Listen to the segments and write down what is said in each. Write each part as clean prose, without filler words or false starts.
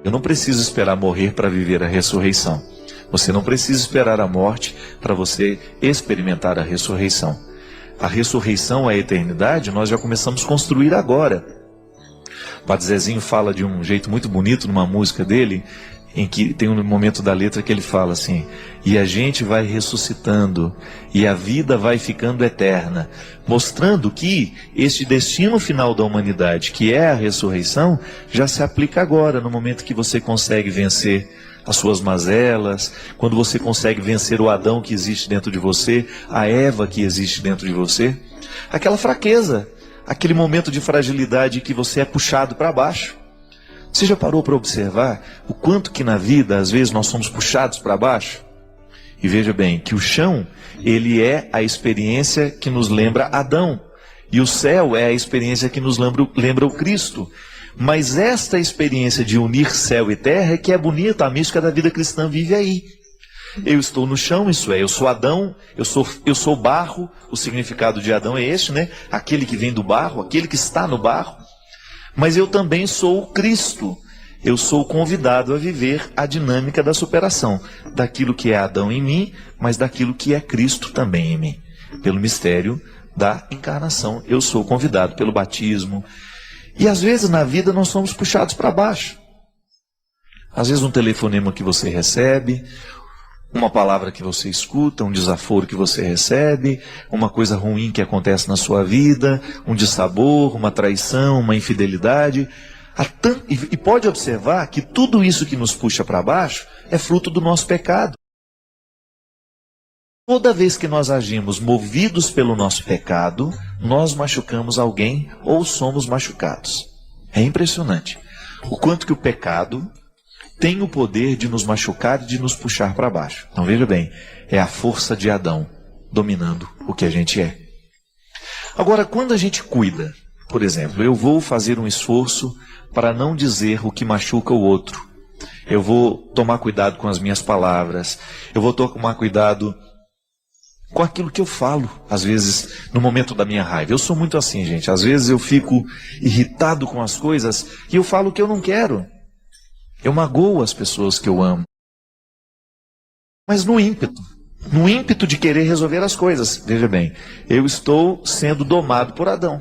Eu não preciso esperar morrer para viver a ressurreição. Você não precisa esperar a morte para você experimentar a ressurreição. A ressurreição, a eternidade, nós já começamos a construir agora. O Padre Zezinho fala de um jeito muito bonito numa música dele, em que tem um momento da letra que ele fala assim: e a gente vai ressuscitando, e a vida vai ficando eterna, mostrando que este destino final da humanidade, que é a ressurreição, já se aplica agora, no momento que você consegue vencer as suas mazelas, quando você consegue vencer o Adão que existe dentro de você, a Eva que existe dentro de você, aquela fraqueza, aquele momento de fragilidade que você é puxado para baixo. Você já parou para observar o quanto que na vida, às vezes, nós somos puxados para baixo? E veja bem, que o chão, ele é a experiência que nos lembra Adão. E o céu é a experiência que nos lembra o Cristo. Mas esta experiência de unir céu e terra é que é bonita, a mística da vida cristã vive aí. Eu estou no chão, isso é, eu sou Adão, eu sou barro, o significado de Adão é este, né? Aquele que vem do barro, aquele que está no barro. Mas eu também sou o Cristo. Eu sou convidado a viver a dinâmica da superação, daquilo que é Adão em mim, mas daquilo que é Cristo também em mim. Pelo mistério da encarnação, eu sou convidado pelo batismo. E às vezes na vida nós somos puxados para baixo. Às vezes um telefonema que você recebe, uma palavra que você escuta, um desaforo que você recebe, uma coisa ruim que acontece na sua vida, um dissabor, uma traição, uma infidelidade. E pode observar que tudo isso que nos puxa para baixo é fruto do nosso pecado. Toda vez que nós agimos movidos pelo nosso pecado, nós machucamos alguém ou somos machucados. É impressionante o quanto que o pecado tem o poder de nos machucar e de nos puxar para baixo. Então veja bem, é a força de Adão dominando o que a gente é. Agora, quando a gente cuida, por exemplo, eu vou fazer um esforço para não dizer o que machuca o outro. Eu vou tomar cuidado com as minhas palavras. Eu vou tomar cuidado com aquilo que eu falo, às vezes, no momento da minha raiva. Eu sou muito assim, gente. Às vezes eu fico irritado com as coisas e eu falo o que eu não quero. Eu magoo as pessoas que eu amo. Mas no ímpeto de querer resolver as coisas. Veja bem, eu estou sendo domado por Adão.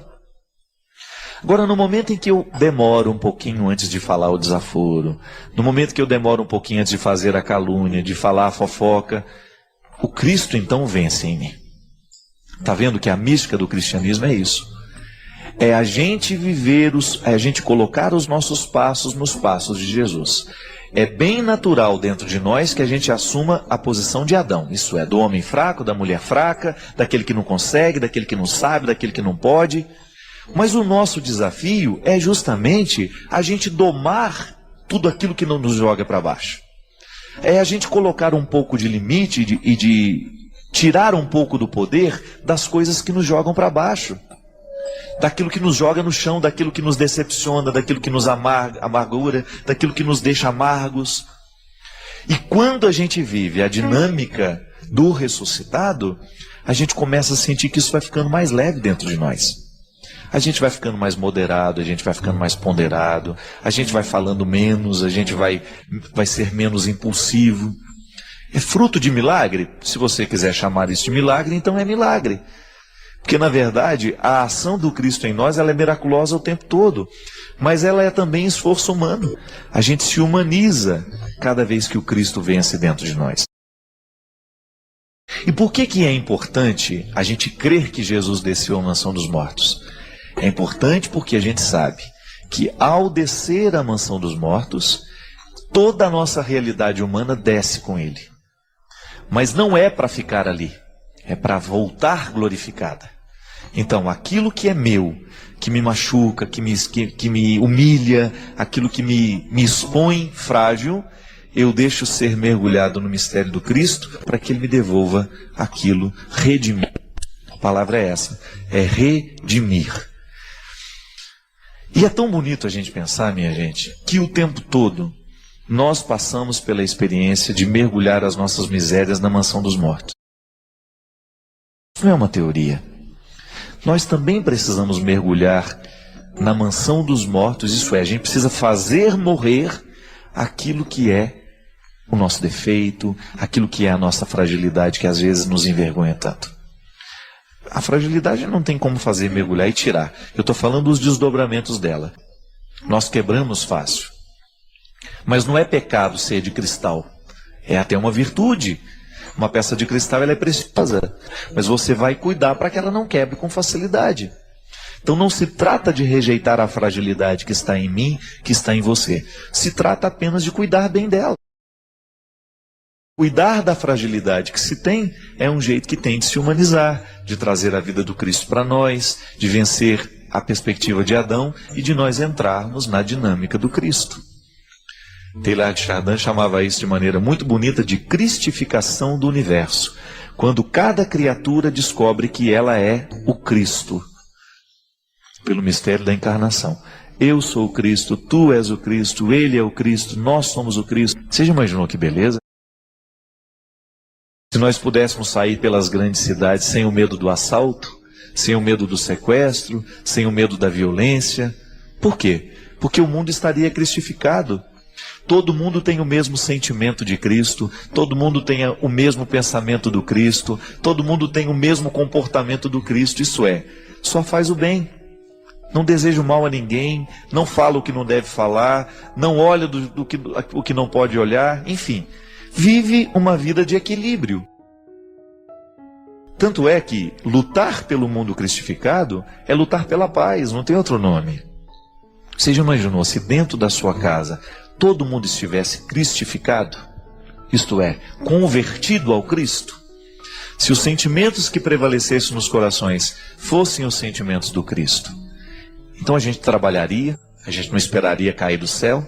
Agora, no momento em que eu demoro um pouquinho antes de falar o desaforo, no momento que eu demoro um pouquinho antes de fazer a calúnia, de falar a fofoca, o Cristo então vence em mim. Está vendo que a mística do cristianismo é isso? É a gente é a gente colocar os nossos passos nos passos de Jesus. É bem natural dentro de nós que a gente assuma a posição de Adão. Isso é, do homem fraco, da mulher fraca, daquele que não consegue, daquele que não sabe, daquele que não pode. Mas o nosso desafio é justamente a gente domar tudo aquilo que não nos joga para baixo. É a gente colocar um pouco de limite e de tirar um pouco do poder das coisas que nos jogam para baixo. Daquilo que nos joga no chão, daquilo que nos decepciona, daquilo que nos amargura, daquilo que nos deixa amargos. E quando a gente vive a dinâmica do ressuscitado, a gente começa a sentir que isso vai ficando mais leve dentro de nós. A gente vai ficando mais moderado, a gente vai ficando mais ponderado, a gente vai falando menos, a gente vai ser menos impulsivo. É fruto de milagre? Se você quiser chamar isso de milagre, então é milagre. Porque, na verdade, a ação do Cristo em nós ela é miraculosa o tempo todo. Mas ela é também esforço humano. A gente se humaniza cada vez que o Cristo vence dentro de nós. E por que é importante a gente crer que Jesus desceu à mansão dos mortos? É importante porque a gente sabe que ao descer à mansão dos mortos, toda a nossa realidade humana desce com ele. Mas não é para ficar ali, é para voltar glorificada. Então, aquilo que é meu, que me machuca, que me humilha, aquilo que me expõe frágil, eu deixo ser mergulhado no mistério do Cristo para que ele me devolva aquilo, redimir. A palavra é essa, é redimir. E é tão bonito a gente pensar, minha gente, que o tempo todo nós passamos pela experiência de mergulhar as nossas misérias na mansão dos mortos. Isso não é uma teoria. Nós também precisamos mergulhar na mansão dos mortos, isso é, a gente precisa fazer morrer aquilo que é o nosso defeito, aquilo que é a nossa fragilidade, que às vezes nos envergonha tanto. A fragilidade não tem como fazer mergulhar e tirar. Eu estou falando dos desdobramentos dela. Nós quebramos fácil. Mas não é pecado ser de cristal. É até uma virtude. Uma peça de cristal ela é preciosa. Mas você vai cuidar para que ela não quebre com facilidade. Então não se trata de rejeitar a fragilidade que está em mim, que está em você. Se trata apenas de cuidar bem dela. Cuidar da fragilidade que se tem é um jeito que tem de se humanizar, de trazer a vida do Cristo para nós, de vencer a perspectiva de Adão e de nós entrarmos na dinâmica do Cristo. Teilhard de Chardin chamava isso de maneira muito bonita de cristificação do universo, quando cada criatura descobre que ela é o Cristo, pelo mistério da encarnação. Eu sou o Cristo, tu és o Cristo, ele é o Cristo, nós somos o Cristo. Você já imaginou que beleza? Se nós pudéssemos sair pelas grandes cidades sem o medo do assalto, sem o medo do sequestro, sem o medo da violência. Por quê? Porque o mundo estaria cristificado. Todo mundo tem o mesmo sentimento de Cristo, todo mundo tem o mesmo pensamento do Cristo, todo mundo tem o mesmo comportamento do Cristo, isso é, só faz o bem. Não deseja o mal a ninguém, não fala o que não deve falar, não olha o que não pode olhar, enfim. Vive uma vida de equilíbrio. Tanto é que lutar pelo mundo cristificado é lutar pela paz, não tem outro nome. Você já imaginou se dentro da sua casa todo mundo estivesse cristificado? Isto é, convertido ao Cristo? Se os sentimentos que prevalecessem nos corações fossem os sentimentos do Cristo, então a gente trabalharia, a gente não esperaria cair do céu,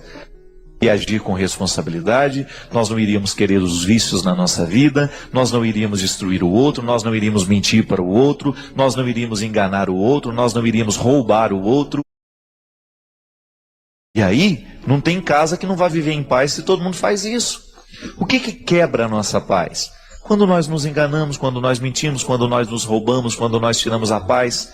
e agir com responsabilidade, nós não iríamos querer os vícios na nossa vida, nós não iríamos destruir o outro, nós não iríamos mentir para o outro, nós não iríamos enganar o outro, nós não iríamos roubar o outro. E aí, não tem casa que não vá viver em paz se todo mundo faz isso. O que quebra a nossa paz? Quando nós nos enganamos, quando nós mentimos, quando nós nos roubamos, quando nós tiramos a paz.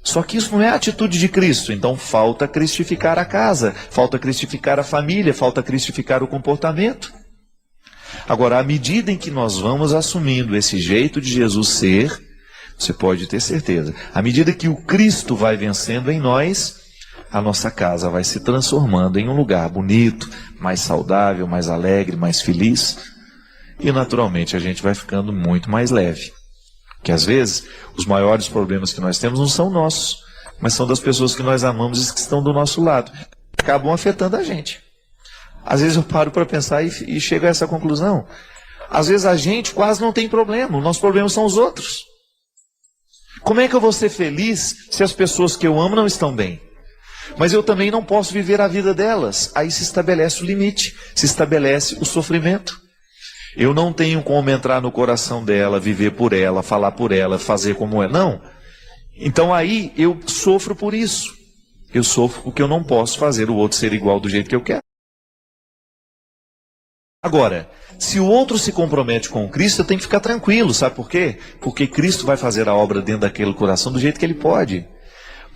Só que isso não é a atitude de Cristo, então falta cristificar a casa, falta cristificar a família, falta cristificar o comportamento. Agora, à medida em que nós vamos assumindo esse jeito de Jesus ser, você pode ter certeza, à medida que o Cristo vai vencendo em nós, a nossa casa vai se transformando em um lugar bonito, mais saudável, mais alegre, mais feliz, e naturalmente a gente vai ficando muito mais leve. Que às vezes, os maiores problemas que nós temos não são nossos, mas são das pessoas que nós amamos e que estão do nosso lado. Acabam afetando a gente. Às vezes eu paro para pensar e chego a essa conclusão. Às vezes a gente quase não tem problema, os nossos problemas são os outros. Como é que eu vou ser feliz se as pessoas que eu amo não estão bem? Mas eu também não posso viver a vida delas. Aí se estabelece o limite, se estabelece o sofrimento. Eu não tenho como entrar no coração dela, viver por ela, falar por ela, fazer como é. Não. Então aí eu sofro por isso. Eu sofro porque eu não posso fazer o outro ser igual do jeito que eu quero. Agora, se o outro se compromete com o Cristo, eu tenho que ficar tranquilo. Sabe por quê? Porque Cristo vai fazer a obra dentro daquele coração do jeito que ele pode.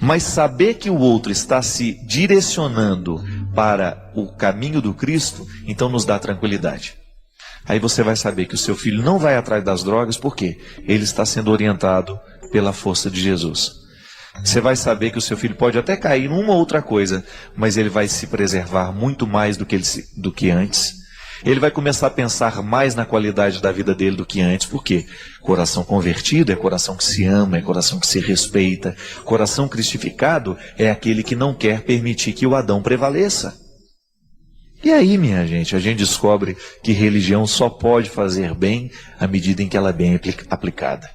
Mas saber que o outro está se direcionando para o caminho do Cristo, então nos dá tranquilidade. Aí você vai saber que o seu filho não vai atrás das drogas, por quê? Ele está sendo orientado pela força de Jesus. Você vai saber que o seu filho pode até cair numa outra coisa, mas ele vai se preservar muito mais do que antes. Ele vai começar a pensar mais na qualidade da vida dele do que antes. Por quê? Coração convertido é coração que se ama, é coração que se respeita. Coração cristificado é aquele que não quer permitir que o Adão prevaleça. E aí, minha gente, a gente descobre que religião só pode fazer bem à medida em que ela é bem aplicada.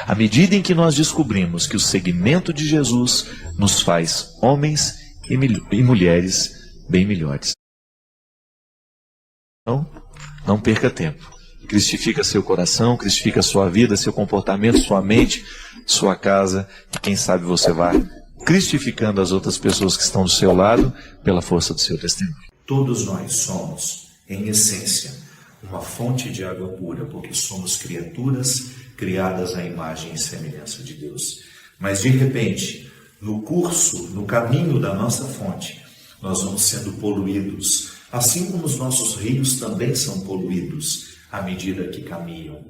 À medida em que nós descobrimos que o seguimento de Jesus nos faz homens e mulheres bem melhores. Então, não perca tempo. Cristifica seu coração, cristifica sua vida, seu comportamento, sua mente, sua casa, e quem sabe você vai cristificando as outras pessoas que estão do seu lado pela força do seu testemunho. Todos nós somos, em essência, uma fonte de água pura, porque somos criaturas criadas à imagem e semelhança de Deus. Mas de repente, no curso, no caminho da nossa fonte, nós vamos sendo poluídos, assim como os nossos rios também são poluídos à medida que caminham,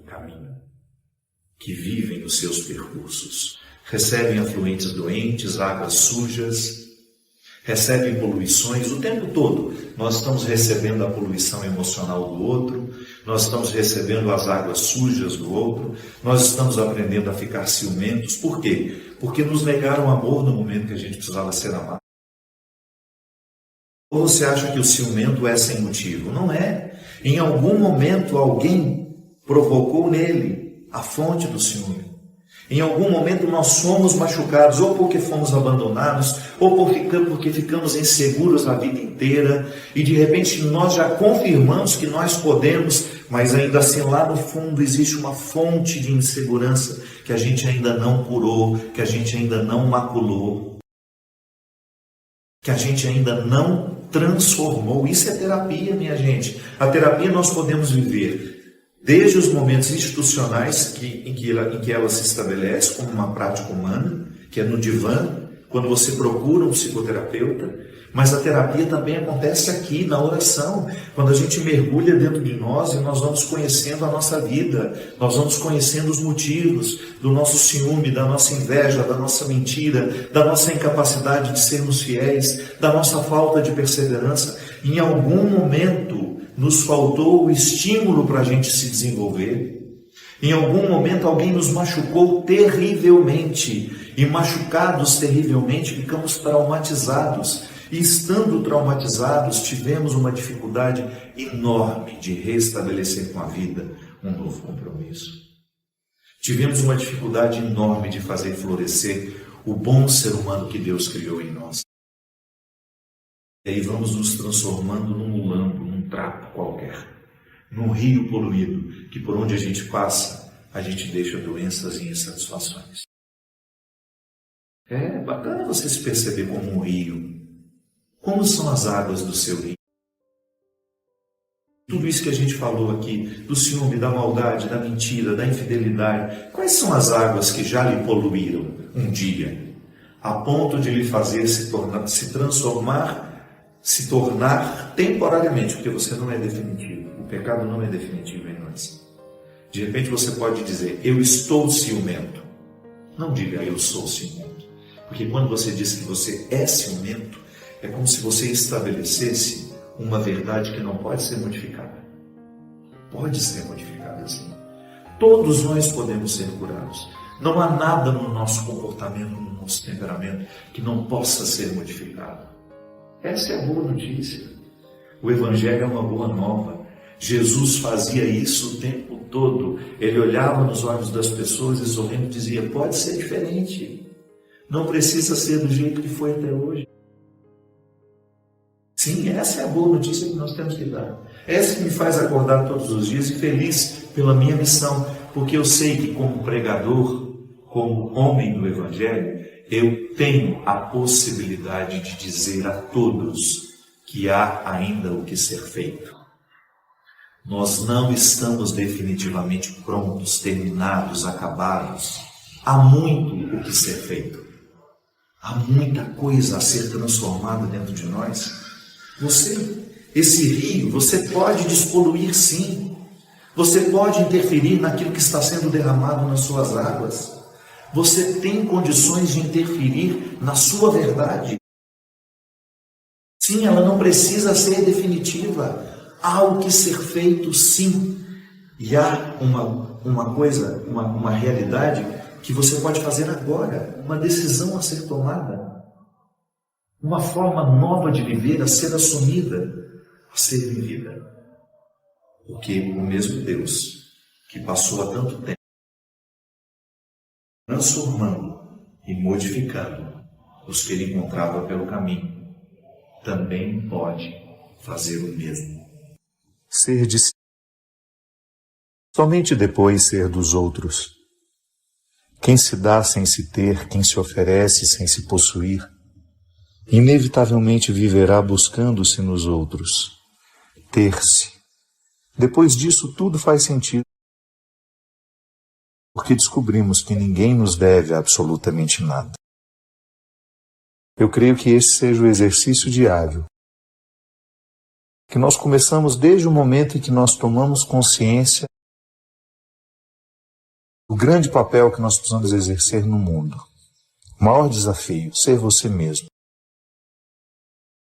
que vivem os seus percursos. Recebem afluentes doentes, águas sujas, recebem poluições o tempo todo. Nós estamos recebendo a poluição emocional do outro, nós estamos recebendo as águas sujas do outro, nós estamos aprendendo a ficar ciumentos. Por quê? Porque nos negaram amor no momento que a gente precisava ser amado. Ou você acha que o ciumento é sem motivo? Não é. Em algum momento alguém provocou nele a fonte do ciúme. Em algum momento nós somos machucados, ou porque fomos abandonados, ou porque ficamos inseguros a vida inteira, e de repente nós já confirmamos que nós podemos, mas ainda assim lá no fundo existe uma fonte de insegurança que a gente ainda não curou, que a gente ainda não maculou, que a gente ainda não transformou. Isso é terapia, minha gente. A terapia nós podemos viver desde os momentos institucionais em que ela se estabelece como uma prática humana, que é no divã, quando você procura um psicoterapeuta, mas a terapia também acontece aqui, na oração, quando a gente mergulha dentro de nós e nós vamos conhecendo a nossa vida, nós vamos conhecendo os motivos do nosso ciúme, da nossa inveja, da nossa mentira, da nossa incapacidade de sermos fiéis, da nossa falta de perseverança. Em algum momento nos faltou o estímulo para a gente se desenvolver. Em algum momento alguém nos machucou terrivelmente, e machucados terrivelmente ficamos traumatizados. E estando traumatizados, tivemos uma dificuldade enorme de restabelecer com a vida um novo compromisso. Tivemos uma dificuldade enorme de fazer florescer o bom ser humano que Deus criou em nós. E aí vamos nos transformando num mulambo, num trapo qualquer, num rio poluído, que por onde a gente passa, a gente deixa doenças e insatisfações. É bacana você se perceber como um rio. Como são as águas do seu rio? Tudo isso que a gente falou aqui, do ciúme, da maldade, da mentira, da infidelidade, quais são as águas que já lhe poluíram um dia, a ponto de lhe fazer se tornar temporariamente, porque você não é definitivo, o pecado não é definitivo em nós. De repente você pode dizer, eu estou ciumento. Não diga, eu sou ciumento, porque quando você diz que você é ciumento, é como se você estabelecesse uma verdade que não pode ser modificada. Pode ser modificada sim. Todos nós podemos ser curados. Não há nada no nosso comportamento, no nosso temperamento, que não possa ser modificado. Essa é a boa notícia. O Evangelho é uma boa nova. Jesus fazia isso o tempo todo. Ele olhava nos olhos das pessoas e sorrindo dizia, pode ser diferente. Não precisa ser do jeito que foi até hoje. Sim, essa é a boa notícia que nós temos que dar. Essa que me faz acordar todos os dias e feliz pela minha missão, porque eu sei que como pregador, como homem do Evangelho, eu tenho a possibilidade de dizer a todos que há ainda o que ser feito. Nós não estamos definitivamente prontos, terminados, acabados. Há muito o que ser feito. Há muita coisa a ser transformada dentro de nós. Esse rio, você pode despoluir sim. Você pode interferir naquilo que está sendo derramado nas suas águas. Você tem condições de interferir na sua verdade. Sim, ela não precisa ser definitiva. Há o que ser feito sim. E há uma realidade que você pode fazer agora. Uma decisão a ser tomada. Uma forma nova de viver a ser assumida, a ser vivida. Porque o mesmo Deus que passou há tanto tempo transformando e modificando os que ele encontrava pelo caminho, também pode fazer o mesmo. Ser de si, somente depois ser dos outros. Quem se dá sem se ter, quem se oferece sem se possuir, inevitavelmente viverá buscando-se nos outros, ter-se. Depois disso, tudo faz sentido, porque descobrimos que ninguém nos deve absolutamente nada. Eu creio que esse seja o exercício diário, que nós começamos desde o momento em que nós tomamos consciência do grande papel que nós precisamos exercer no mundo. O maior desafio, ser você mesmo.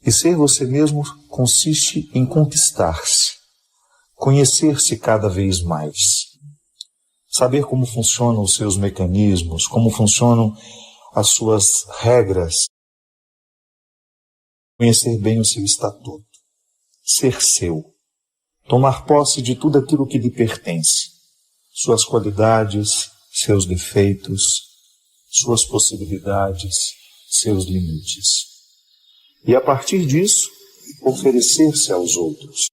E ser você mesmo consiste em conquistar-se, conhecer-se cada vez mais, saber como funcionam os seus mecanismos, como funcionam as suas regras, conhecer bem o seu estatuto, ser seu, tomar posse de tudo aquilo que lhe pertence, suas qualidades, seus defeitos, suas possibilidades, seus limites. E a partir disso, oferecer-se aos outros.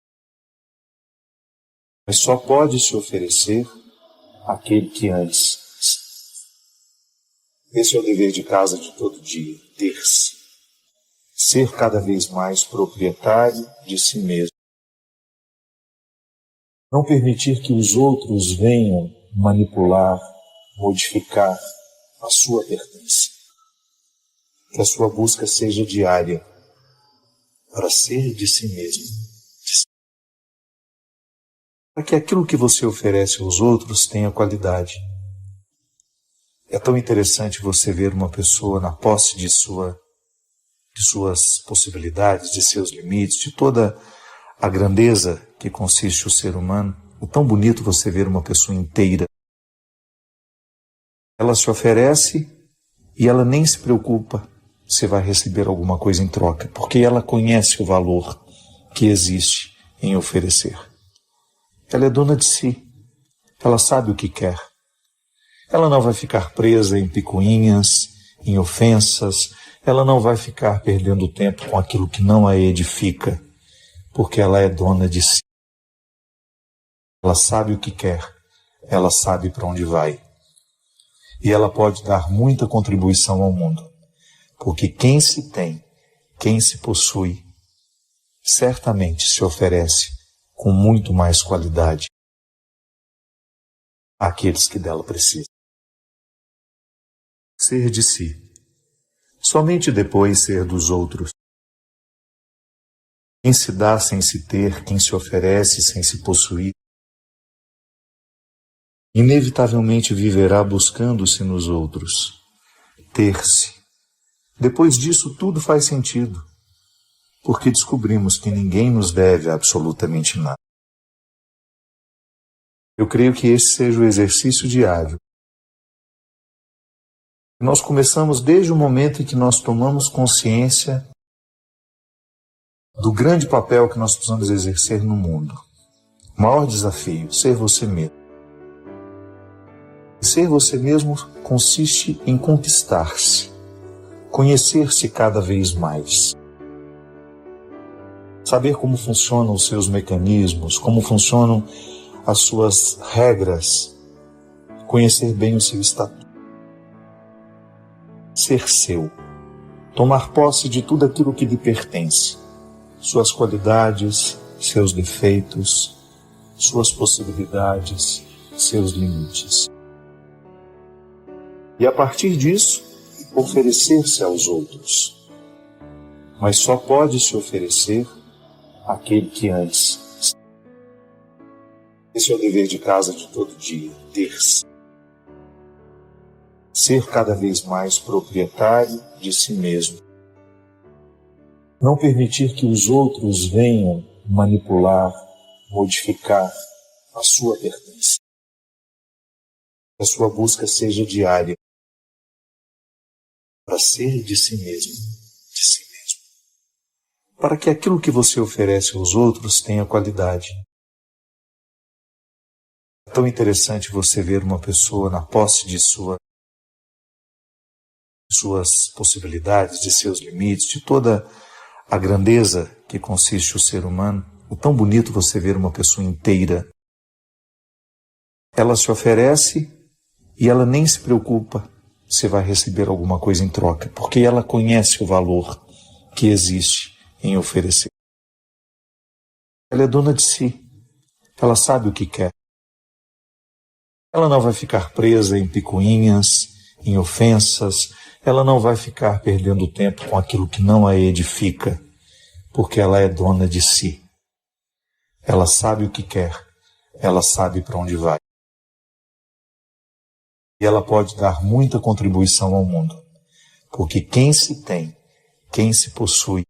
Mas só pode se oferecer aquele que antes. Esse é o dever de casa de todo dia, ter-se. Ser cada vez mais proprietário de si mesmo. Não permitir que os outros venham manipular, modificar a sua pertença. Que a sua busca seja diária para ser de si mesmo. Para que aquilo que você oferece aos outros tenha qualidade. É tão interessante você ver uma pessoa na posse de suas possibilidades, de seus limites, de toda a grandeza que consiste o ser humano. É tão bonito você ver uma pessoa inteira. Ela se oferece e ela nem se preocupa se vai receber alguma coisa em troca, porque ela conhece o valor que existe em oferecer. Ela é dona de si. Ela sabe o que quer. Ela não vai ficar presa em picuinhas, em ofensas. Ela não vai ficar perdendo tempo com aquilo que não a edifica, porque ela é dona de si. Ela sabe o que quer. Ela sabe para onde vai. E ela pode dar muita contribuição ao mundo, porque quem se tem, quem se possui, certamente se oferece com muito mais qualidade àqueles que dela precisam. Ser de si. Somente depois ser dos outros. Quem se dá sem se ter, quem se oferece sem se possuir, inevitavelmente viverá buscando-se nos outros. Ter-se. Depois disso tudo faz sentido, porque descobrimos que ninguém nos deve absolutamente nada. Eu creio que esse seja o exercício diário. Nós começamos desde o momento em que nós tomamos consciência do grande papel que nós precisamos exercer no mundo. O maior desafio, ser você mesmo. E ser você mesmo consiste em conquistar-se, conhecer-se cada vez mais. Saber como funcionam os seus mecanismos, como funcionam as suas regras, conhecer bem o seu estatuto. Ser seu, tomar posse de tudo aquilo que lhe pertence, suas qualidades, seus defeitos, suas possibilidades, seus limites. E a partir disso, oferecer-se aos outros. Mas só pode se oferecer aquele que antes. Esse é o dever de casa de todo dia, ter-se. Ser cada vez mais proprietário de si mesmo. Não permitir que os outros venham manipular, modificar a sua pertença. Que a sua busca seja diária para ser de si mesmo, de si mesmo. Para que aquilo que você oferece aos outros tenha qualidade. É tão interessante você ver uma pessoa na posse de suas possibilidades, de seus limites, de toda a grandeza que consiste o ser humano. É tão bonito você ver uma pessoa inteira. Ela se oferece e ela nem se preocupa se vai receber alguma coisa em troca, porque ela conhece o valor que existe em oferecer. Ela é dona de si. Ela sabe o que quer. Ela não vai ficar presa em picuinhas, em ofensas, ela não vai ficar perdendo tempo com aquilo que não a edifica, porque ela é dona de si. Ela sabe o que quer, ela sabe para onde vai. E ela pode dar muita contribuição ao mundo, porque quem se tem, quem se possui,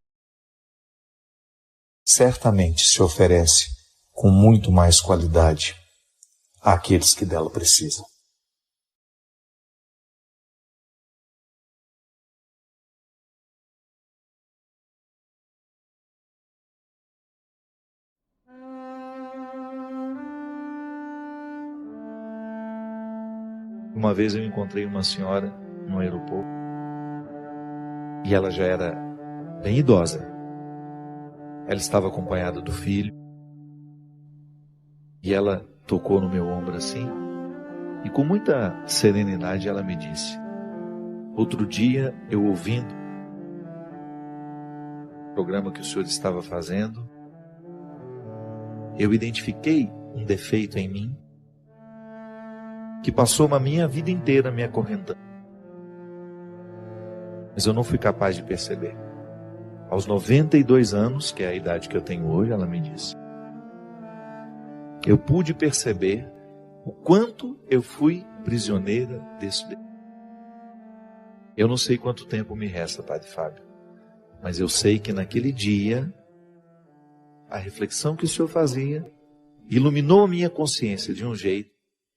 certamente se oferece com muito mais qualidade àqueles que dela precisam. Uma vez eu encontrei uma senhora no aeroporto e ela já era bem idosa. Ela estava acompanhada do filho e ela tocou no meu ombro assim e com muita serenidade ela me disse: outro dia eu ouvindo o programa que o senhor estava fazendo, eu identifiquei um defeito em mim que passou a minha vida inteira me acorrentando. Mas eu não fui capaz de perceber. Aos 92 anos, que é a idade que eu tenho hoje, ela me disse, eu pude perceber o quanto eu fui prisioneira desse defeito. Eu não sei quanto tempo me resta, Padre Fábio, mas eu sei que naquele dia, a reflexão que o senhor fazia iluminou a minha consciência de um jeito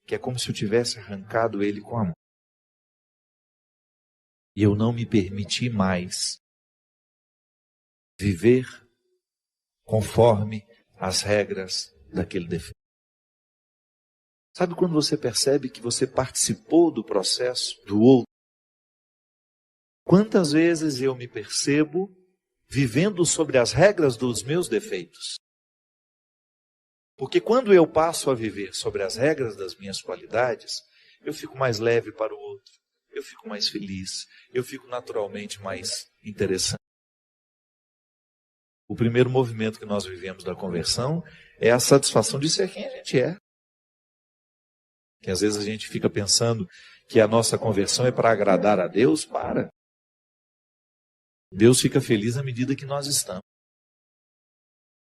que é como se eu tivesse arrancado ele com a mão. E eu não me permiti mais viver conforme as regras daquele defeito. Sabe quando você percebe que você participou do processo do outro? Quantas vezes eu me percebo vivendo sobre as regras dos meus defeitos? Porque quando eu passo a viver sobre as regras das minhas qualidades, eu fico mais leve para o outro, eu fico mais feliz, eu fico naturalmente mais interessante. O primeiro movimento que nós vivemos da conversão é a satisfação de ser quem a gente é. Que às vezes a gente fica pensando que a nossa conversão é para agradar a Deus, para. Deus fica feliz à medida que nós estamos.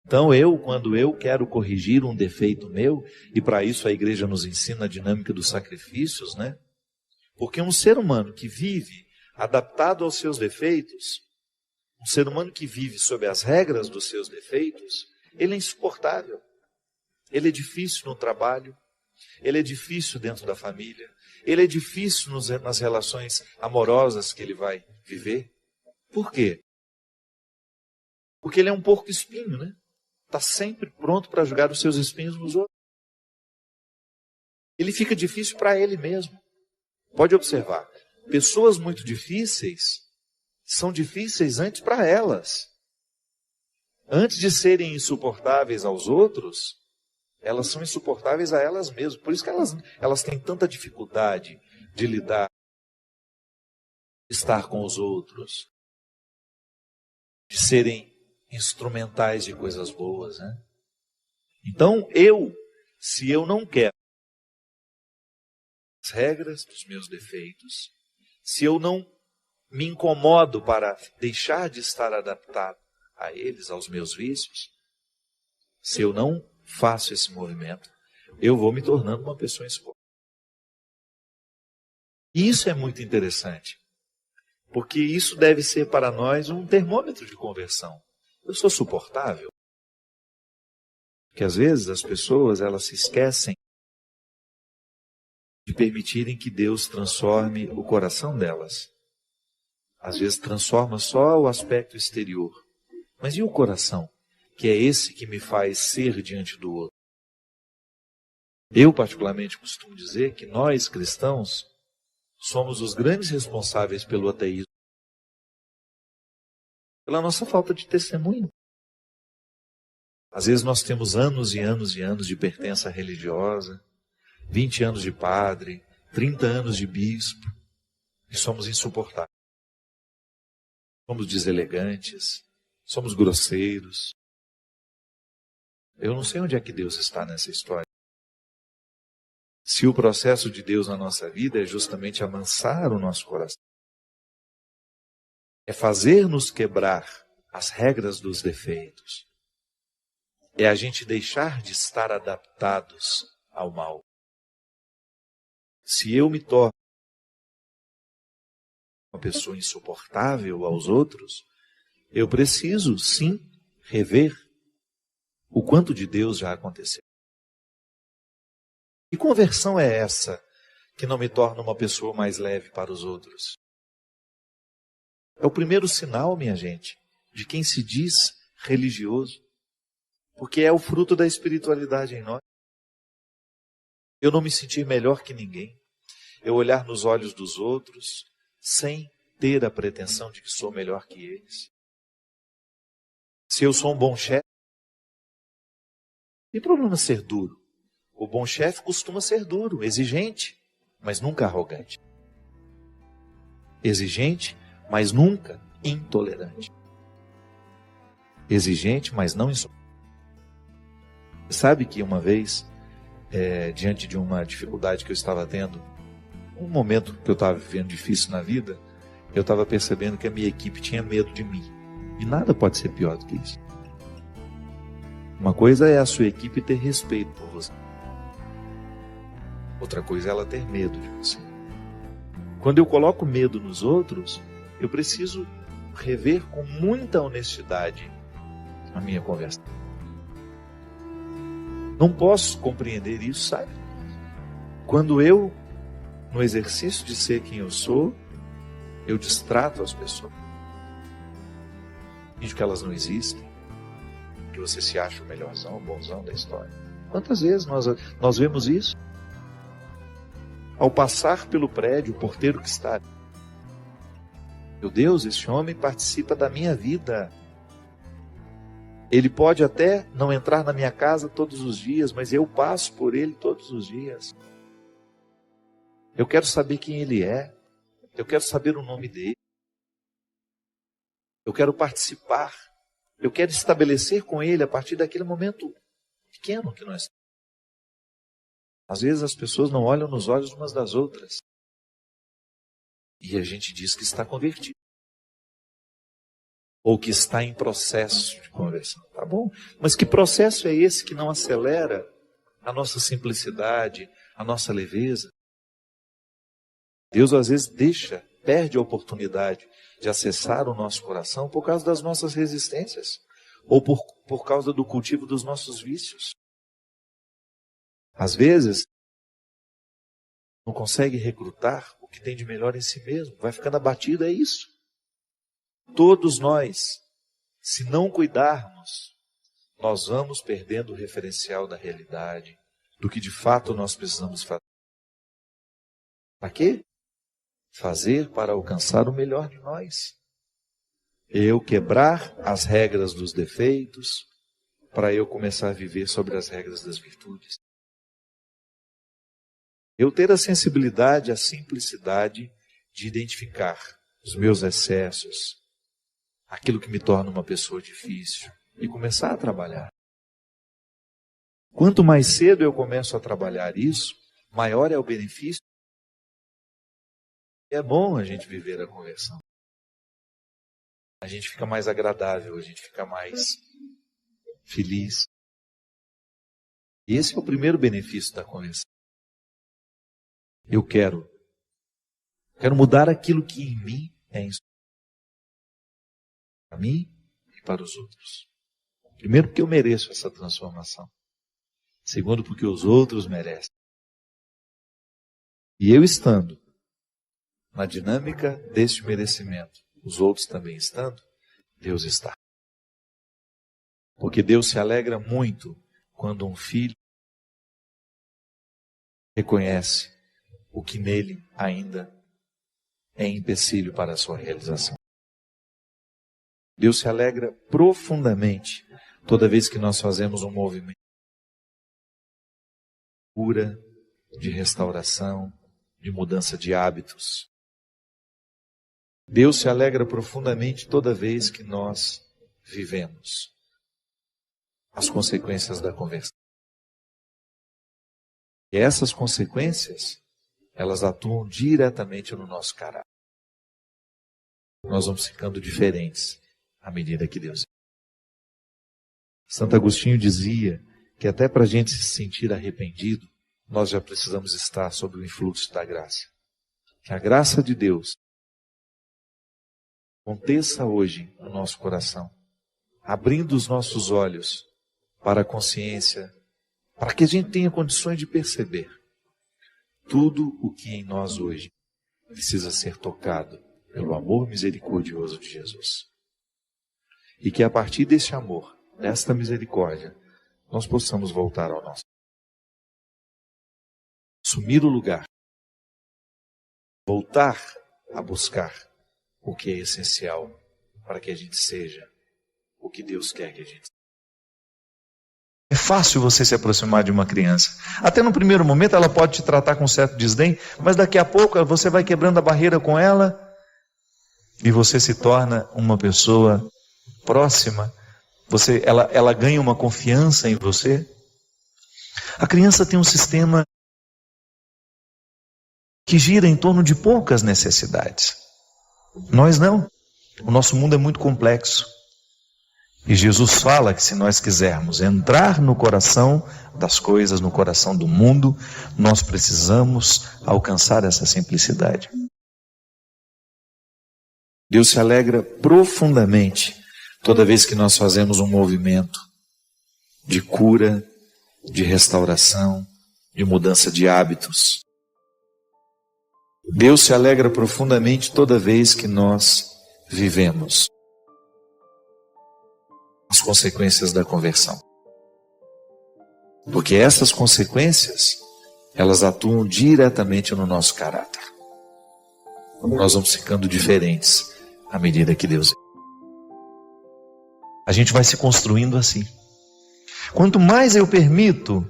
Então quando eu quero corrigir um defeito meu, e para isso a igreja nos ensina a dinâmica dos sacrifícios, né? Porque um ser humano que vive adaptado aos seus defeitos, um ser humano que vive sob as regras dos seus defeitos, ele é insuportável. Ele é difícil no trabalho, ele é difícil dentro da família, ele é difícil nas relações amorosas que ele vai viver. Por quê? Porque ele é um porco espinho, né? Está sempre pronto para jogar os seus espinhos nos outros. Ele fica difícil para ele mesmo. Pode observar, pessoas muito difíceis são difíceis antes para elas. Antes de serem insuportáveis aos outros, elas são insuportáveis a elas mesmas. Por isso que elas têm tanta dificuldade de lidar, de estar com os outros, de serem instrumentais de coisas boas, né? Então, se eu não quero as regras dos meus defeitos, se eu não me incomodo para deixar de estar adaptado a eles, aos meus vícios, se eu não faço esse movimento, eu vou me tornando uma pessoa insuportável. E isso é muito interessante, porque isso deve ser para nós um termômetro de conversão. Eu sou suportável? Porque às vezes as pessoas, elas se esquecem de permitirem que Deus transforme o coração delas. Às vezes transforma só o aspecto exterior. Mas e o coração? Que é esse que me faz ser diante do outro. Eu particularmente costumo dizer que nós, cristãos, somos os grandes responsáveis pelo ateísmo. Pela nossa falta de testemunho. Às vezes nós temos anos e anos e anos de pertença religiosa, 20 anos de padre, 30 anos de bispo, e somos insuportáveis. Somos deselegantes, somos grosseiros. Eu não sei onde é que Deus está nessa história. Se o processo de Deus na nossa vida é justamente amansar o nosso coração, é fazer-nos quebrar as regras dos defeitos, é a gente deixar de estar adaptados ao mal. Se eu me torno uma pessoa insuportável aos outros, eu preciso, sim, rever o quanto de Deus já aconteceu. Que conversão é essa que não me torna uma pessoa mais leve para os outros? É o primeiro sinal, minha gente, de quem se diz religioso, porque é o fruto da espiritualidade em nós. Eu não me sentir melhor que ninguém, eu olhar nos olhos dos outros sem ter a pretensão de que sou melhor que eles. Se eu sou um bom chefe, não tem problema ser duro. O bom chefe costuma ser duro, exigente, mas nunca arrogante. Exigente, mas nunca intolerante. Exigente, mas não insuportável. Sabe que uma vez, diante de uma dificuldade que eu estava tendo, um momento que eu estava vivendo difícil na vida, eu estava percebendo que a minha equipe tinha medo de mim. E nada pode ser pior do que isso. Uma coisa é a sua equipe ter respeito por você. Outra coisa é ela ter medo de você. Quando eu coloco medo nos outros, eu preciso rever com muita honestidade a minha conversa. Não posso compreender isso, sabe? Quando eu, no exercício de ser quem eu sou, eu distrato as pessoas. Finjo que elas não existem. Que você se acha o melhorzão, o bonzão da história. Quantas vezes nós vemos isso? Ao passar pelo prédio, o porteiro que está ali. Meu Deus, esse homem participa da minha vida. Ele pode até não entrar na minha casa todos os dias, mas eu passo por ele todos os dias. Eu quero saber quem ele é. Eu quero saber o nome dele. Eu quero participar. Eu quero estabelecer com ele a partir daquele momento pequeno que nós temos. Às vezes as pessoas não olham nos olhos umas das outras. E a gente diz que está convertido. Ou que está em processo de conversão. Tá bom? Mas que processo é esse que não acelera a nossa simplicidade, a nossa leveza? Deus às vezes perde a oportunidade de acessar o nosso coração por causa das nossas resistências. Ou por causa do cultivo dos nossos vícios. Às vezes, não consegue recrutar o que tem de melhor em si mesmo. Vai ficando abatido, é isso. Todos nós, se não cuidarmos, nós vamos perdendo o referencial da realidade, do que de fato nós precisamos fazer. Para quê? Fazer para alcançar o melhor de nós. Eu quebrar as regras dos defeitos, para eu começar a viver sobre as regras das virtudes. Eu ter a sensibilidade, a simplicidade de identificar os meus excessos, aquilo que me torna uma pessoa difícil, e começar a trabalhar. Quanto mais cedo eu começo a trabalhar isso, maior é o benefício. É bom a gente viver a conversão. A gente fica mais agradável, a gente fica mais feliz. E esse é o primeiro benefício da conversão. Eu quero mudar aquilo que em mim é insuficiente. Para mim e para os outros. Primeiro, porque eu mereço essa transformação. Segundo, porque os outros merecem. E eu estando na dinâmica deste merecimento, os outros também estando, Deus está. Porque Deus se alegra muito quando um filho reconhece o que nele ainda é empecilho para a sua realização. Deus se alegra profundamente toda vez que nós fazemos um movimento de cura, de restauração, de mudança de hábitos. Deus se alegra profundamente toda vez que nós vivemos as consequências da conversão. E essas consequências, elas atuam diretamente no nosso caráter. Nós vamos ficando diferentes à medida que Deus. Santo Agostinho dizia que até para a gente se sentir arrependido, nós já precisamos estar sob o influxo da graça. Que a graça de Deus aconteça hoje no nosso coração, abrindo os nossos olhos para a consciência, para que a gente tenha condições de perceber tudo o que em nós hoje precisa ser tocado pelo amor misericordioso de Jesus. E que a partir desse amor, desta misericórdia, nós possamos voltar ao nosso. Assumir o lugar. Voltar a buscar o que é essencial para que a gente seja o que Deus quer que a gente seja. É fácil você se aproximar de uma criança. Até no primeiro momento ela pode te tratar com certo desdém, mas daqui a pouco você vai quebrando a barreira com ela e você se torna uma pessoa próxima. Ela ganha uma confiança em você. A criança tem um sistema que gira em torno de poucas necessidades. Nós não. O nosso mundo é muito complexo. E Jesus fala que se nós quisermos entrar no coração das coisas, no coração do mundo, nós precisamos alcançar essa simplicidade. Deus se alegra profundamente toda vez que nós fazemos um movimento de cura, de restauração, de mudança de hábitos. Deus se alegra profundamente toda vez que nós vivemos as consequências da conversão. Porque essas consequências, elas atuam diretamente no nosso caráter. Nós vamos ficando diferentes à medida que Deus é. A gente vai se construindo assim. Quanto mais eu permito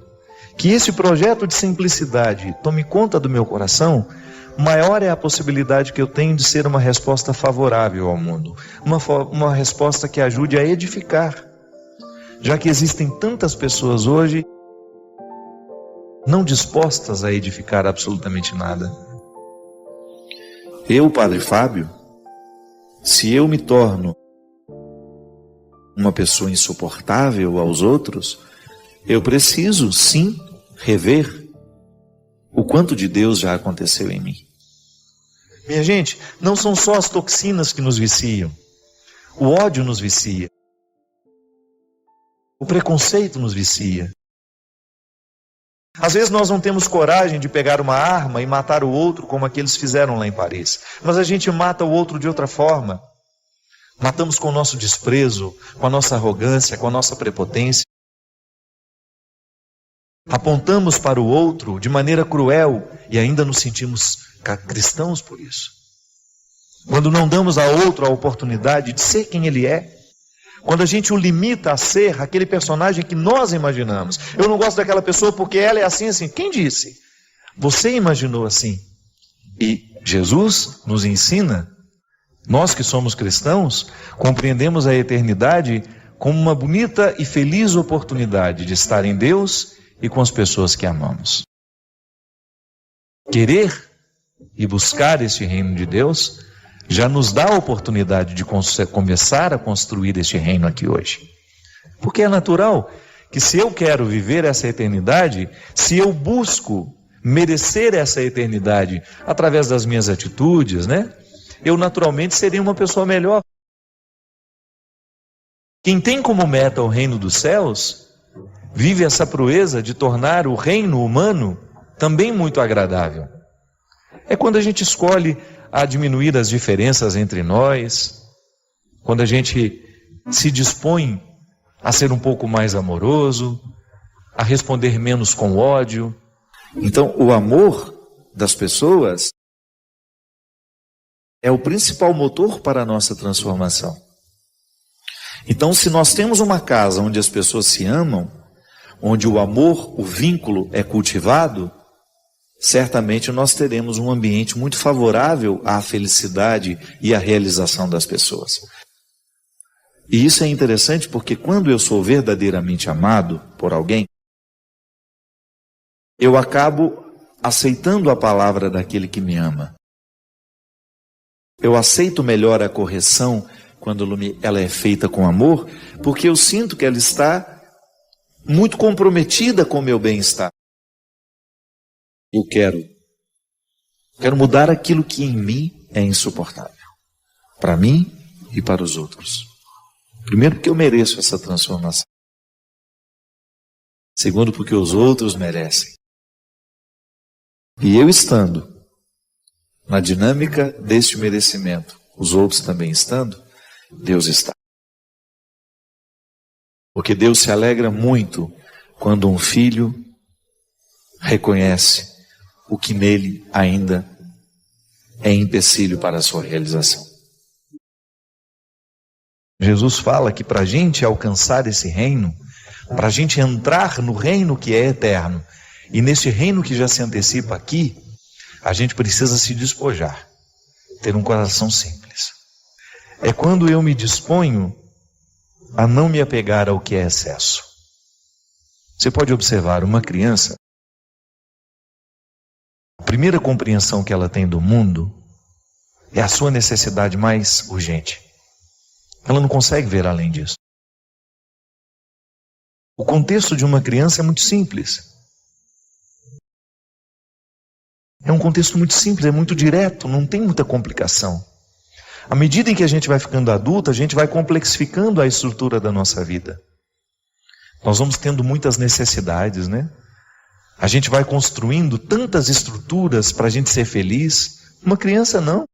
que esse projeto de simplicidade tome conta do meu coração, maior é a possibilidade que eu tenho de ser uma resposta favorável ao mundo. Uma resposta que ajude a edificar. Já que existem tantas pessoas hoje não dispostas a edificar absolutamente nada. Eu, Padre Fábio, se eu me torno uma pessoa insuportável aos outros, eu preciso, sim, rever o quanto de Deus já aconteceu em mim. Minha gente, não são só as toxinas que nos viciam. O ódio nos vicia. O preconceito nos vicia. Às vezes nós não temos coragem de pegar uma arma e matar o outro como aqueles fizeram lá em Paris. Mas a gente mata o outro de outra forma. Matamos com o nosso desprezo, com a nossa arrogância, com a nossa prepotência. Apontamos para o outro de maneira cruel e ainda nos sentimos cristãos por isso. Quando não damos ao outro a oportunidade de ser quem ele é. Quando a gente o limita a ser aquele personagem que nós imaginamos. Eu não gosto daquela pessoa porque ela é assim, assim. Quem disse? Você imaginou assim. E Jesus nos ensina, nós que somos cristãos, compreendemos a eternidade como uma bonita e feliz oportunidade de estar em Deus e com as pessoas que amamos. Querer e buscar esse reino de Deus já nos dá a oportunidade de começar a construir este reino aqui hoje. Porque é natural que se eu quero viver essa eternidade, se eu busco merecer essa eternidade através das minhas atitudes, eu naturalmente serei uma pessoa melhor. Quem tem como meta o reino dos céus, vive essa proeza de tornar o reino humano também muito agradável. É quando a gente escolhe a diminuir as diferenças entre nós, quando a gente se dispõe a ser um pouco mais amoroso, a responder menos com ódio. Então, o amor das pessoas é o principal motor para a nossa transformação. Então, se nós temos uma casa onde as pessoas se amam, onde o amor, o vínculo é cultivado, certamente nós teremos um ambiente muito favorável à felicidade e à realização das pessoas. E isso é interessante porque quando eu sou verdadeiramente amado por alguém, eu acabo aceitando a palavra daquele que me ama. Eu aceito melhor a correção quando ela é feita com amor, porque eu sinto que ela está muito comprometida com o meu bem-estar. Eu quero mudar aquilo que em mim é insuportável, para mim e para os outros. Primeiro, porque eu mereço essa transformação. Segundo, porque os outros merecem. E eu estando na dinâmica deste merecimento, os outros também estando, Deus está. Porque Deus se alegra muito quando um filho reconhece o que nele ainda é empecilho para a sua realização. Jesus fala que para a gente alcançar esse reino, para a gente entrar no reino que é eterno, e nesse reino que já se antecipa aqui, a gente precisa se despojar, ter um coração simples. É quando eu me disponho a não me apegar ao que é excesso. Você pode observar uma criança, a primeira compreensão que ela tem do mundo é a sua necessidade mais urgente. Ela não consegue ver além disso. O contexto de uma criança é muito simples. É um contexto muito simples, é muito direto, não tem muita complicação. À medida em que a gente vai ficando adulto, a gente vai complexificando a estrutura da nossa vida. Nós vamos tendo muitas necessidades, né? A gente vai construindo tantas estruturas para a gente ser feliz. Uma criança não.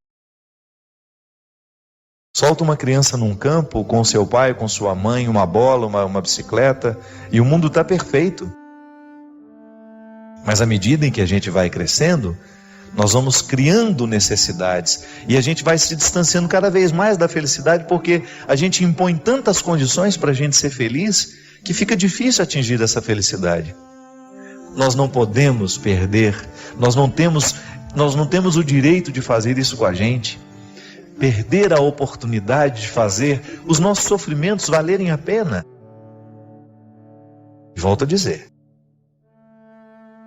Solta uma criança num campo com seu pai, com sua mãe, uma bola, uma bicicleta, e o mundo está perfeito. Mas à medida em que a gente vai crescendo, nós vamos criando necessidades e a gente vai se distanciando cada vez mais da felicidade, porque a gente impõe tantas condições para a gente ser feliz que fica difícil atingir essa felicidade. Nós não podemos perder, nós não temos o direito de fazer isso com a gente. Perder a oportunidade de fazer os nossos sofrimentos valerem a pena. Volto a dizer,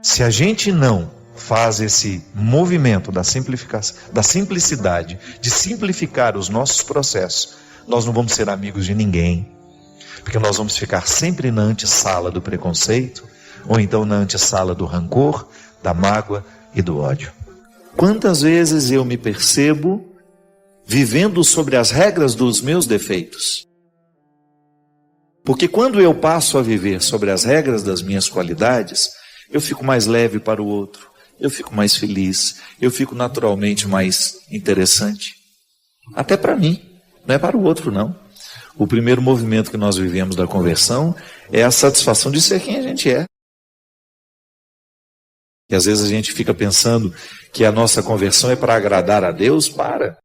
se a gente não faz esse movimento da simplificação, da simplicidade, de simplificar os nossos processos, nós não vamos ser amigos de ninguém, porque nós vamos ficar sempre na antessala do preconceito, ou então na antessala do rancor, da mágoa e do ódio. Quantas vezes eu me percebo vivendo sobre as regras dos meus defeitos? Porque quando eu passo a viver sobre as regras das minhas qualidades, eu fico mais leve para o outro, eu fico mais feliz, eu fico naturalmente mais interessante. Até para mim, não é para o outro não. O primeiro movimento que nós vivemos da conversão é a satisfação de ser quem a gente é. E às vezes a gente fica pensando que a nossa conversão é para agradar a Deus. Para.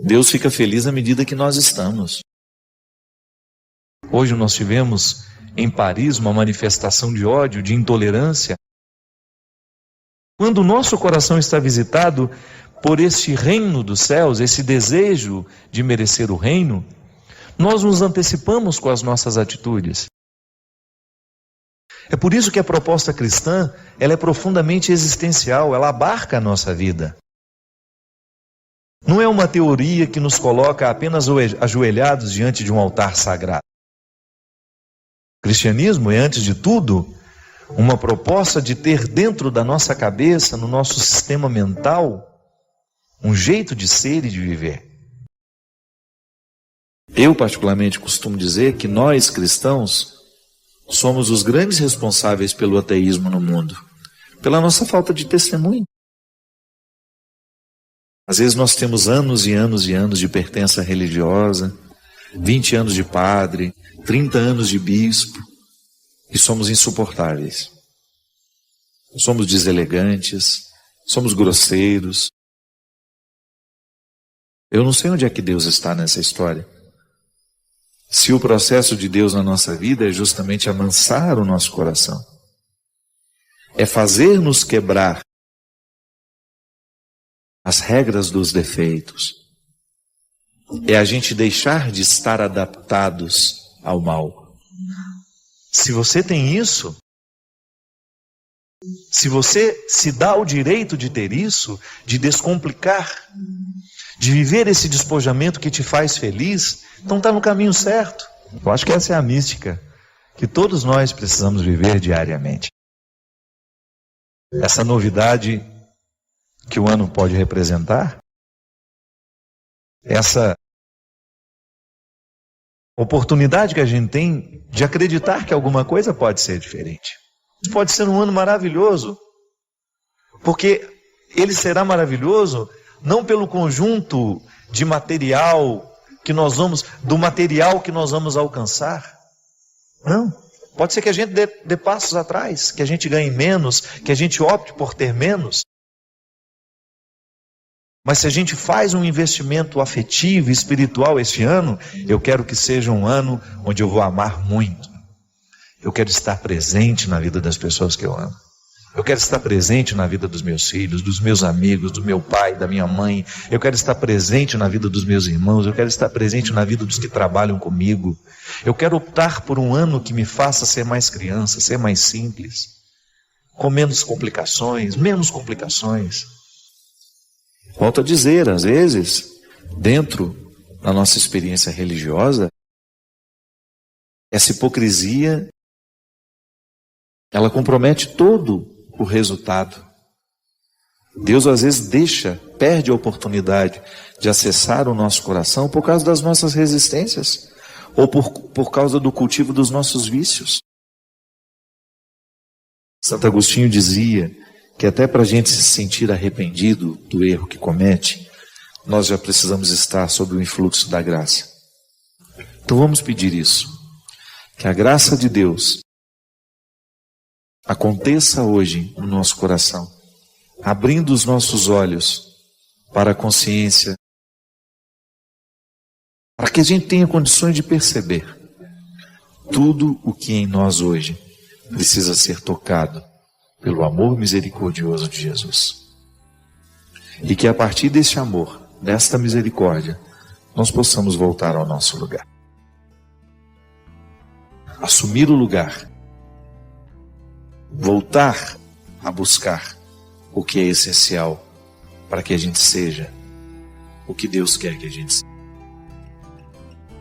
Deus fica feliz na medida que nós estamos. Hoje nós tivemos em Paris uma manifestação de ódio, de intolerância. Quando o nosso coração está visitado por esse reino dos céus, esse desejo de merecer o reino, nós nos antecipamos com as nossas atitudes. É por isso que a proposta cristã, ela é profundamente existencial, ela abarca a nossa vida. Não é uma teoria que nos coloca apenas ajoelhados diante de um altar sagrado. O cristianismo é, antes de tudo, uma proposta de ter dentro da nossa cabeça, no nosso sistema mental, um jeito de ser e de viver. Eu, particularmente, costumo dizer que nós, cristãos, somos os grandes responsáveis pelo ateísmo no mundo, pela nossa falta de testemunho. Às vezes nós temos anos e anos e anos de pertença religiosa, 20 anos de padre, 30 anos de bispo, e somos insuportáveis. Somos deselegantes, somos grosseiros. Eu não sei onde é que Deus está nessa história. Se o processo de Deus na nossa vida é justamente amansar o nosso coração, é fazer-nos quebrar as regras dos defeitos, é a gente deixar de estar adaptados ao mal. Se você tem isso, Se você se dá o direito de ter isso, de descomplicar, de viver esse despojamento que te faz feliz, então está no caminho certo. Eu acho que essa é a mística que todos nós precisamos viver diariamente. Essa novidade que o ano pode representar, essa oportunidade que a gente tem de acreditar que alguma coisa pode ser diferente. Pode ser um ano maravilhoso, porque ele será maravilhoso não pelo conjunto de material do material que nós vamos alcançar. Não. Pode ser que a gente dê passos atrás, que a gente ganhe menos, que a gente opte por ter menos. Mas se a gente faz um investimento afetivo e espiritual esse ano, eu quero que seja um ano onde eu vou amar muito. Eu quero estar presente na vida das pessoas que eu amo. Eu quero estar presente na vida dos meus filhos, dos meus amigos, do meu pai, da minha mãe. Eu quero estar presente na vida dos meus irmãos. Eu quero estar presente na vida dos que trabalham comigo. Eu quero optar por um ano que me faça ser mais criança, ser mais simples, com menos complicações, menos complicações. Volto a dizer, às vezes, dentro da nossa experiência religiosa, essa hipocrisia, ela compromete todo o resultado. Deus às vezes perde a oportunidade de acessar o nosso coração por causa das nossas resistências, ou por causa do cultivo dos nossos vícios. Santo Agostinho dizia que até para a gente se sentir arrependido do erro que comete, nós já precisamos estar sob o influxo da graça. Então vamos pedir isso, que a graça de Deus aconteça hoje no nosso coração, abrindo os nossos olhos para a consciência, para que a gente tenha condições de perceber tudo o que em nós hoje precisa ser tocado pelo amor misericordioso de Jesus. E que a partir desse amor, desta misericórdia, nós possamos voltar ao nosso lugar. Assumir o lugar. Voltar a buscar o que é essencial para que a gente seja o que Deus quer que a gente seja.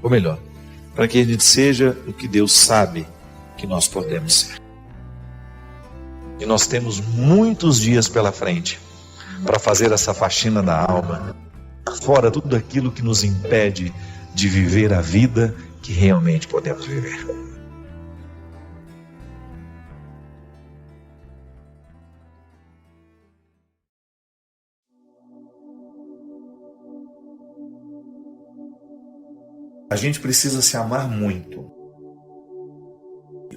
Ou melhor, para que a gente seja o que Deus sabe que nós podemos ser. E nós temos muitos dias pela frente para fazer essa faxina da alma, fora tudo aquilo que nos impede de viver a vida que realmente podemos viver. A gente precisa se amar muito.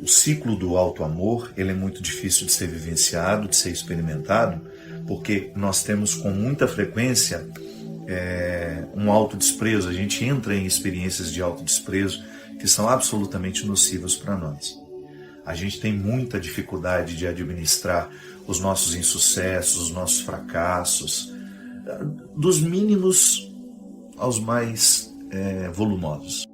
O ciclo do alto amor, ele é muito difícil de ser vivenciado, de ser experimentado, porque nós temos com muita frequência um autodesprezo. A gente entra em experiências de autodesprezo que são absolutamente nocivas para nós. A gente tem muita dificuldade de administrar os nossos insucessos, os nossos fracassos, dos mínimos aos mais volumosos.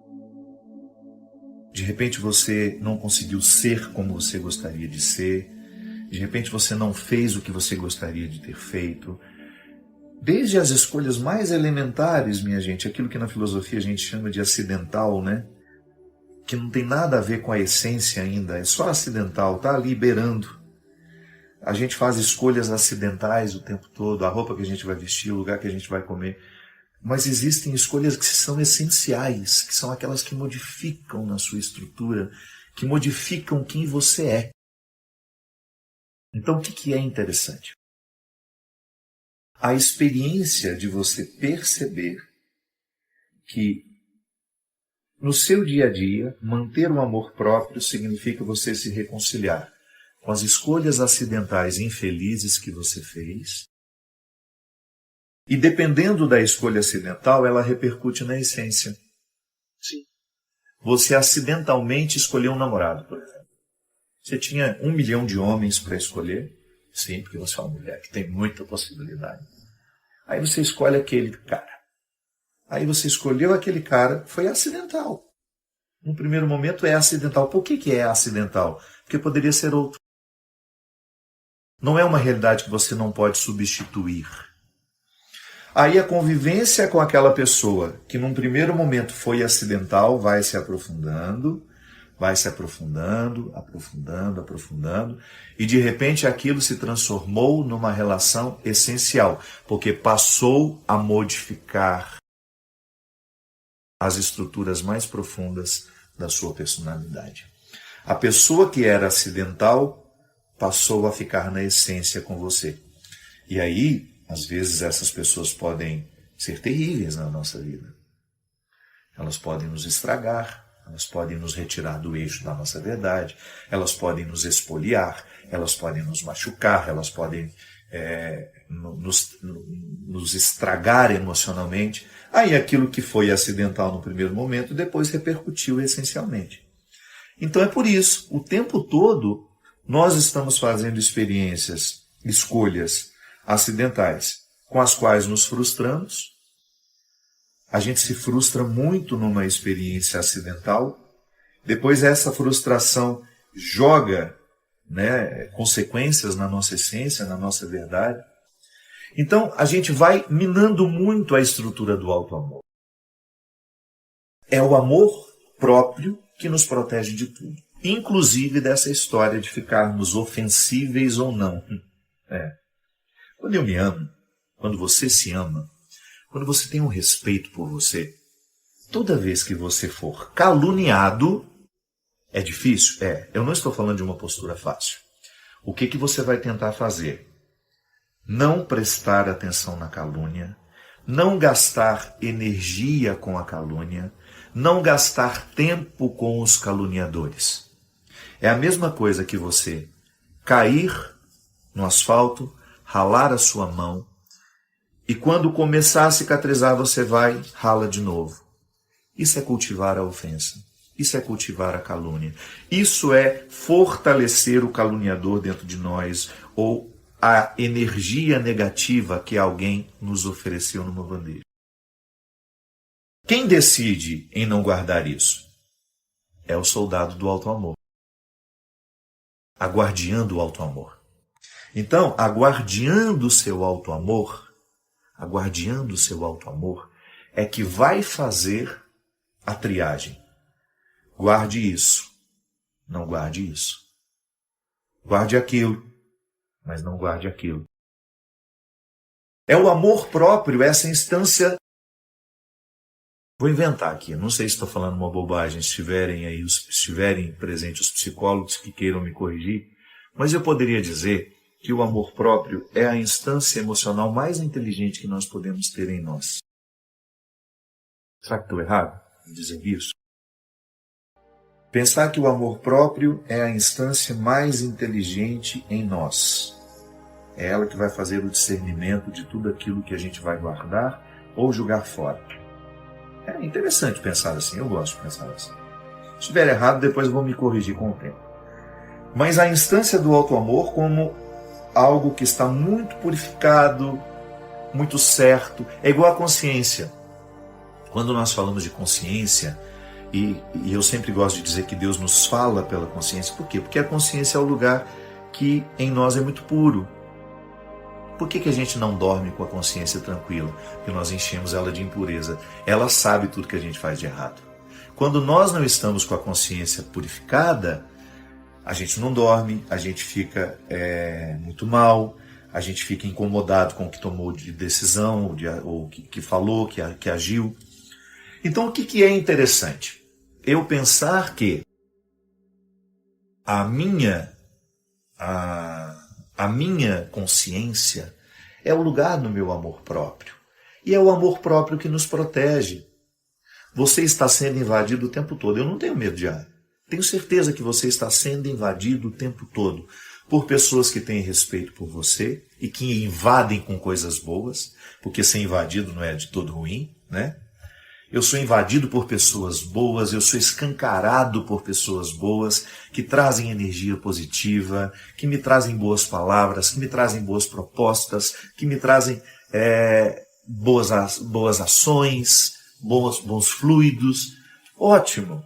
De repente você não conseguiu ser como você gostaria de ser, de repente você não fez o que você gostaria de ter feito. Desde as escolhas mais elementares, minha gente, aquilo que na filosofia a gente chama de acidental, né? Que não tem nada a ver com a essência ainda, é só acidental, está ali beirando. A gente faz escolhas acidentais o tempo todo, a roupa que a gente vai vestir, o lugar que a gente vai comer. Mas existem escolhas que são essenciais, que são aquelas que modificam na sua estrutura, que modificam quem você é. Então, o que é interessante? A experiência de você perceber que no seu dia a dia, manter o amor próprio significa você se reconciliar com as escolhas acidentais e infelizes que você fez. E dependendo da escolha acidental, ela repercute na essência. Sim. Você acidentalmente escolheu um namorado, por exemplo. Você tinha 1 milhão de homens para escolher. Sim, porque você é uma mulher que tem muita possibilidade. Aí você escolhe aquele cara. Aí você escolheu aquele cara, foi acidental. No primeiro momento é acidental. Por que é acidental? Porque poderia ser outro. Não é uma realidade que você não pode substituir. Aí a convivência com aquela pessoa, que num primeiro momento foi acidental, vai se aprofundando, aprofundando, e de repente aquilo se transformou numa relação essencial, porque passou a modificar as estruturas mais profundas da sua personalidade. A pessoa que era acidental passou a ficar na essência com você. E aí, às vezes, essas pessoas podem ser terríveis na nossa vida. Elas podem nos estragar, elas podem nos retirar do eixo da nossa verdade, elas podem nos espoliar, elas podem nos machucar, elas podem nos estragar emocionalmente. Aí aquilo que foi acidental no primeiro momento, depois repercutiu essencialmente. Então é por isso, o tempo todo, nós estamos fazendo experiências, escolhas acidentais, com as quais nos frustramos. A gente se frustra muito numa experiência acidental, depois essa frustração joga, consequências na nossa essência, na nossa verdade. Então a gente vai minando muito a estrutura do auto-amor. É o amor próprio que nos protege de tudo, inclusive dessa história de ficarmos ofensíveis ou não. Quando eu me amo, quando você se ama, quando você tem um respeito por você, toda vez que você for caluniado, é difícil? Eu não estou falando de uma postura fácil. O que você vai tentar fazer? Não prestar atenção na calúnia, não gastar energia com a calúnia, não gastar tempo com os caluniadores. É a mesma coisa que você cair no asfalto, ralar a sua mão, e quando começar a cicatrizar, você vai, rala de novo. Isso é cultivar a ofensa. Isso é cultivar a calúnia. Isso é fortalecer o caluniador dentro de nós, ou a energia negativa que alguém nos ofereceu numa bandeja. Quem decide em não guardar isso? É o soldado do auto-amor. A guardiã do auto-amor. Então, a guardiã do seu auto-amor, é que vai fazer a triagem. Guarde isso, não guarde isso. Guarde aquilo, mas não guarde aquilo. É o amor próprio, essa instância. Vou inventar aqui, não sei se estou falando uma bobagem, se estiverem presentes os psicólogos que queiram me corrigir, mas eu poderia dizer que o amor próprio é a instância emocional mais inteligente que nós podemos ter em nós. Será que estou errado em dizer isso? Pensar que o amor próprio é a instância mais inteligente em nós. É ela que vai fazer o discernimento de tudo aquilo que a gente vai guardar ou jogar fora. É interessante pensar assim, eu gosto de pensar assim. Se estiver errado, depois eu vou me corrigir com o tempo. Mas a instância do auto-amor como algo que está muito purificado, muito certo, é igual à consciência. Quando nós falamos de consciência, e eu sempre gosto de dizer que Deus nos fala pela consciência, por quê? Porque a consciência é o lugar que em nós é muito puro. Por que a gente não dorme com a consciência tranquila? Porque nós enchemos ela de impureza. Ela sabe tudo que a gente faz de errado. Quando nós não estamos com a consciência purificada, a gente não dorme, a gente fica muito mal, a gente fica incomodado com o que tomou de decisão, ou que falou, que agiu. Então, o que é interessante? Eu pensar que a minha consciência é o lugar do meu amor próprio. E é o amor próprio que nos protege. Você está sendo invadido o tempo todo. Eu não tenho medo de ar. Tenho certeza que você está sendo invadido o tempo todo por pessoas que têm respeito por você e que invadem com coisas boas, porque ser invadido não é de todo ruim, né? Eu sou invadido por pessoas boas, eu sou escancarado por pessoas boas, que trazem energia positiva, que me trazem boas palavras, que me trazem boas propostas, que me trazem boas ações, bons fluidos. Ótimo!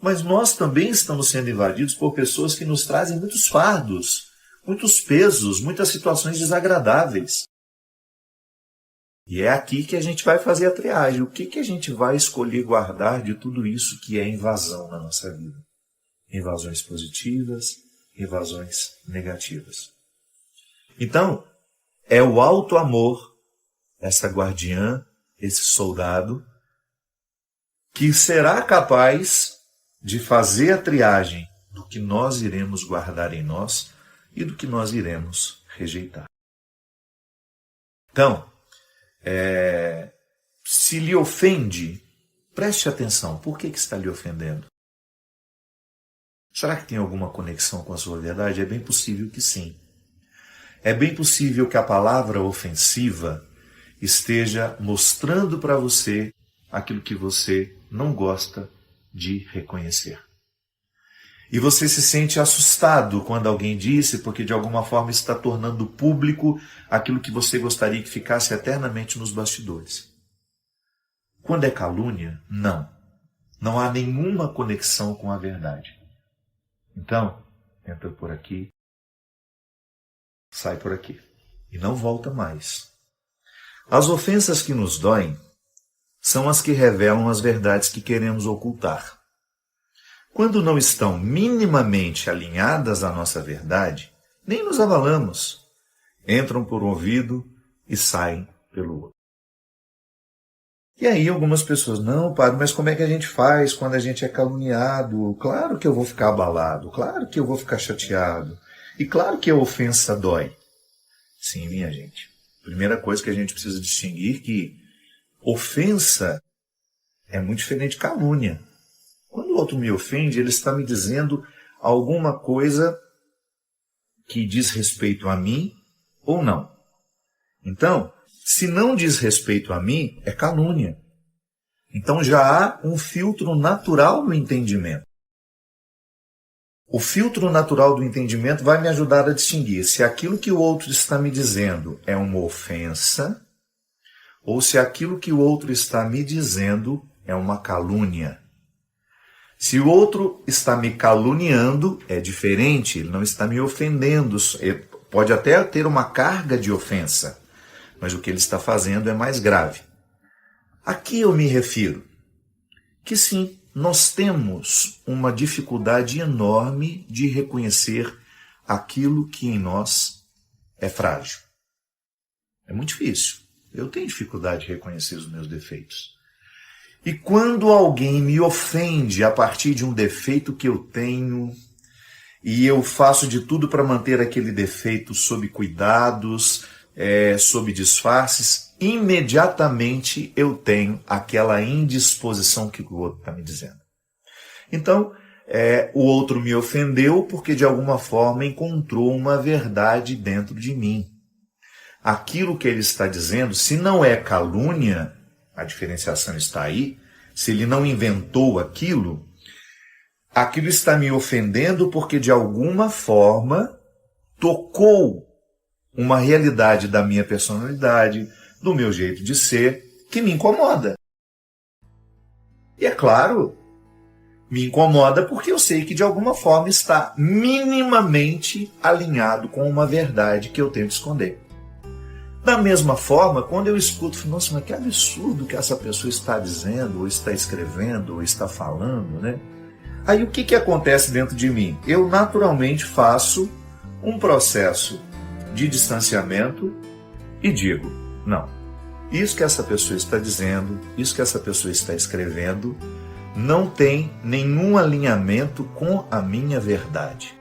Mas nós também estamos sendo invadidos por pessoas que nos trazem muitos fardos, muitos pesos, muitas situações desagradáveis. E é aqui que a gente vai fazer a triagem. O que a gente vai escolher guardar de tudo isso que é invasão na nossa vida? Invasões positivas, invasões negativas. Então, é o alto amor, essa guardiã, esse soldado, que será capaz de fazer a triagem do que nós iremos guardar em nós e do que nós iremos rejeitar. Então, se lhe ofende, preste atenção. Por que está lhe ofendendo? Será que tem alguma conexão com a sua verdade? É bem possível que sim. É bem possível que a palavra ofensiva esteja mostrando para você aquilo que você não gosta de reconhecer. E você se sente assustado quando alguém disse, porque de alguma forma está tornando público aquilo que você gostaria que ficasse eternamente nos bastidores. Quando é calúnia, não. Não há nenhuma conexão com a verdade. Então, entra por aqui, sai por aqui. E não volta mais. As ofensas que nos doem são as que revelam as verdades que queremos ocultar. Quando não estão minimamente alinhadas à nossa verdade, nem nos abalamos. Entram por um ouvido e saem pelo outro. E aí algumas pessoas, não, padre, mas como é que a gente faz quando a gente é caluniado? Claro que eu vou ficar abalado, claro que eu vou ficar chateado. E claro que a ofensa dói. Sim, minha gente. Primeira coisa que a gente precisa distinguir que ofensa é muito diferente de calúnia. Quando o outro me ofende, ele está me dizendo alguma coisa que diz respeito a mim ou não. Então, se não diz respeito a mim, é calúnia. Então já há um filtro natural no entendimento. O filtro natural do entendimento vai me ajudar a distinguir se aquilo que o outro está me dizendo é uma ofensa ou se aquilo que o outro está me dizendo é uma calúnia. Se o outro está me caluniando, é diferente, ele não está me ofendendo. Pode até ter uma carga de ofensa, mas o que ele está fazendo é mais grave. Aqui eu me refiro que sim, nós temos uma dificuldade enorme de reconhecer aquilo que em nós é frágil. É muito difícil. Eu tenho dificuldade de reconhecer os meus defeitos. E quando alguém me ofende a partir de um defeito que eu tenho, e eu faço de tudo para manter aquele defeito sob cuidados, sob disfarces, imediatamente eu tenho aquela indisposição que o outro está me dizendo. Então, o outro me ofendeu porque de alguma forma encontrou uma verdade dentro de mim. Aquilo que ele está dizendo, se não é calúnia, a diferenciação está aí, se ele não inventou aquilo está me ofendendo porque de alguma forma tocou uma realidade da minha personalidade, do meu jeito de ser, que me incomoda. E é claro, me incomoda porque eu sei que de alguma forma está minimamente alinhado com uma verdade que eu tento esconder. Da mesma forma, quando eu escuto, nossa, mas que absurdo que essa pessoa está dizendo, ou está escrevendo, ou está falando, né? Aí o que acontece dentro de mim? Eu naturalmente faço um processo de distanciamento e digo, não, isso que essa pessoa está dizendo, isso que essa pessoa está escrevendo, não tem nenhum alinhamento com a minha verdade.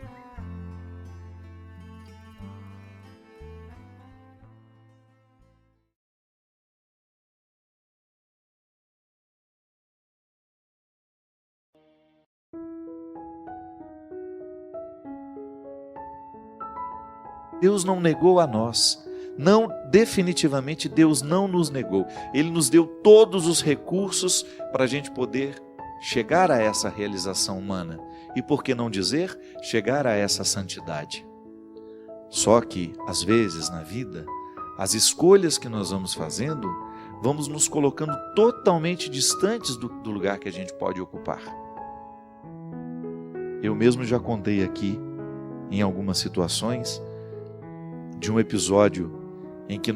Deus não negou a nós. Não, definitivamente Deus não nos negou. Ele nos deu todos os recursos para a gente poder chegar a essa realização humana. E por que não dizer, chegar a essa santidade. Só que, às vezes, na vida, as escolhas que nós vamos fazendo, vamos nos colocando totalmente distantes do lugar que a gente pode ocupar. Eu mesmo já contei aqui, em algumas situações, de um episódio em que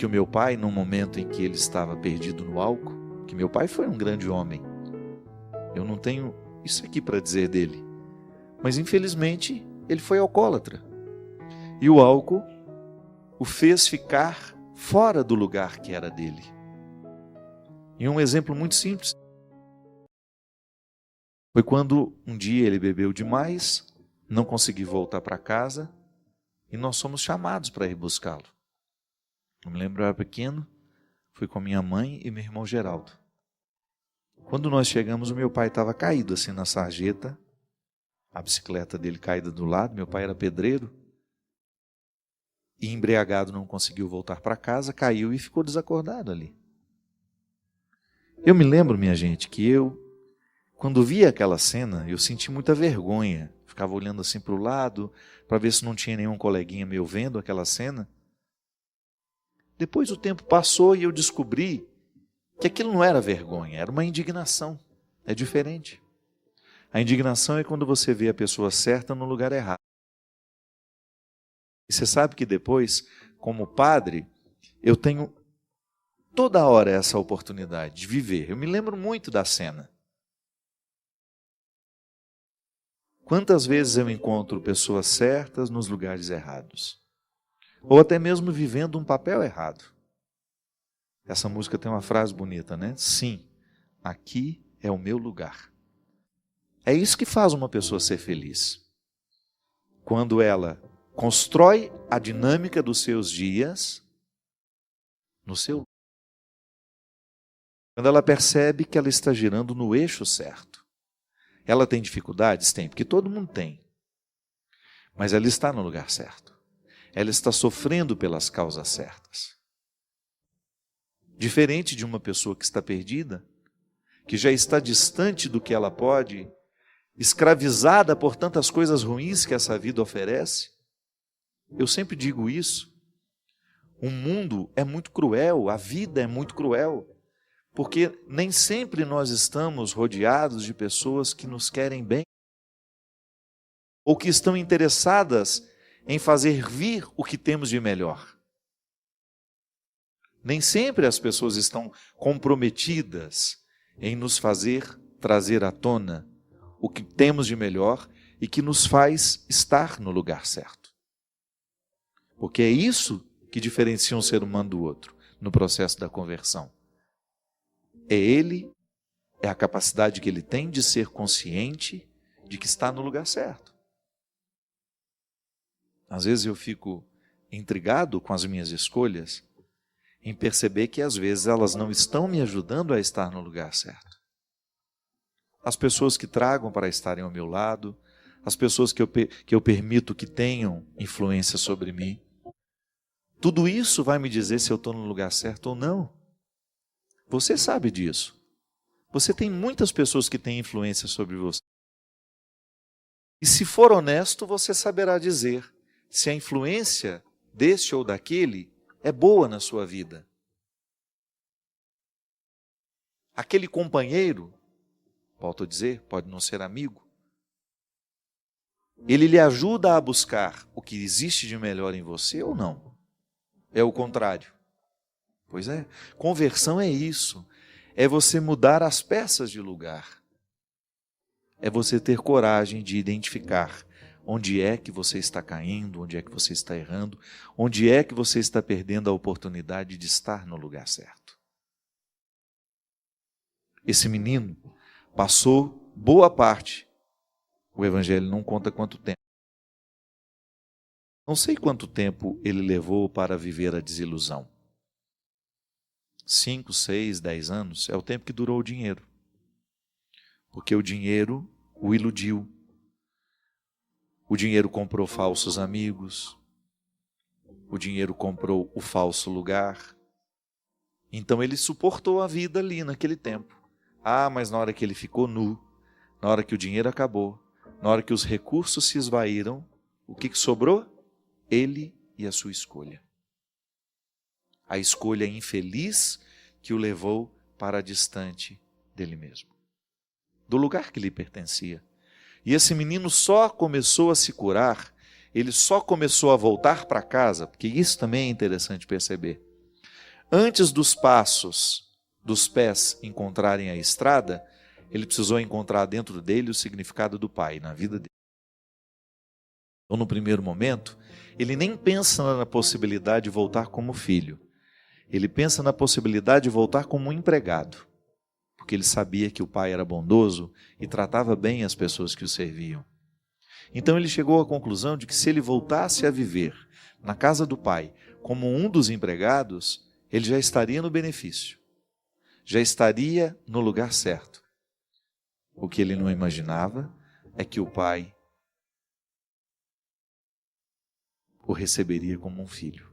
o meu pai, num momento em que ele estava perdido no álcool, que meu pai foi um grande homem. Eu não tenho isso aqui para dizer dele. Mas infelizmente ele foi alcoólatra. E o álcool o fez ficar fora do lugar que era dele. E um exemplo muito simples foi quando um dia ele bebeu demais, não conseguiu voltar para casa e nós somos chamados para ir buscá-lo. Eu me lembro, eu era pequeno, fui com minha mãe e meu irmão Geraldo. Quando nós chegamos, o meu pai estava caído assim na sarjeta, a bicicleta dele caída do lado, meu pai era pedreiro, e embriagado não conseguiu voltar para casa, caiu e ficou desacordado ali. Eu me lembro, minha gente, que quando via aquela cena, eu senti muita vergonha, ficava olhando assim para o lado, para ver se não tinha nenhum coleguinha meu vendo aquela cena. Depois o tempo passou e eu descobri que aquilo não era vergonha, era uma indignação. É diferente. A indignação é quando você vê a pessoa certa no lugar errado. E você sabe que depois, como padre, eu tenho toda hora essa oportunidade de viver. Eu me lembro muito da cena. Quantas vezes eu encontro pessoas certas nos lugares errados? Ou até mesmo vivendo um papel errado. Essa música tem uma frase bonita, né? Sim, aqui é o meu lugar. É isso que faz uma pessoa ser feliz. Quando ela constrói a dinâmica dos seus dias no seu. Quando ela percebe que ela está girando no eixo certo. Ela tem dificuldades? Tem, porque todo mundo tem. Mas ela está no lugar certo. Ela está sofrendo pelas causas certas. Diferente de uma pessoa que está perdida, que já está distante do que ela pode, escravizada por tantas coisas ruins que essa vida oferece. Eu sempre digo isso. O mundo é muito cruel, a vida é muito cruel, porque nem sempre nós estamos rodeados de pessoas que nos querem bem, ou que estão interessadas em fazer vir o que temos de melhor. Nem sempre as pessoas estão comprometidas em nos fazer trazer à tona o que temos de melhor e que nos faz estar no lugar certo. Porque é isso que diferencia um ser humano do outro no processo da conversão. É a capacidade que ele tem de ser consciente de que está no lugar certo. Às vezes eu fico intrigado com as minhas escolhas, em perceber que às vezes elas não estão me ajudando a estar no lugar certo. As pessoas que tragam para estarem ao meu lado, as pessoas que eu permito que tenham influência sobre mim, tudo isso vai me dizer se eu estou no lugar certo ou não. Você sabe disso. Você tem muitas pessoas que têm influência sobre você. E se for honesto, você saberá dizer se a influência deste ou daquele é boa na sua vida. Aquele companheiro, volto a dizer, pode não ser amigo, ele lhe ajuda a buscar o que existe de melhor em você ou não? É o contrário. Pois é, conversão é isso, é você mudar as peças de lugar, é você ter coragem de identificar onde é que você está caindo, onde é que você está errando, onde é que você está perdendo a oportunidade de estar no lugar certo. Esse menino passou boa parte, o Evangelho não conta quanto tempo. Não sei quanto tempo ele levou para viver a desilusão. 5, 6, 10 anos é o tempo que durou o dinheiro. Porque o dinheiro o iludiu. O dinheiro comprou falsos amigos. O dinheiro comprou o falso lugar. Então ele suportou a vida ali naquele tempo. Mas na hora que ele ficou nu, na hora que o dinheiro acabou, na hora que os recursos se esvaíram, o que sobrou? Ele e a sua escolha. A escolha infeliz que o levou para distante dele mesmo, do lugar que lhe pertencia. E esse menino só começou a se curar ele só começou a voltar para casa, porque isso também é interessante perceber. Antes dos passos dos pés encontrarem a estrada, ele precisou encontrar dentro dele o significado do Pai na vida dele. Então, no primeiro momento, ele nem pensa na possibilidade de voltar como filho. Ele pensa na possibilidade de voltar como um empregado, porque ele sabia que o Pai era bondoso e tratava bem as pessoas que o serviam. Então ele chegou à conclusão de que se ele voltasse a viver na casa do Pai como um dos empregados, ele já estaria no benefício, já estaria no lugar certo. O que ele não imaginava é que o Pai o receberia como um filho,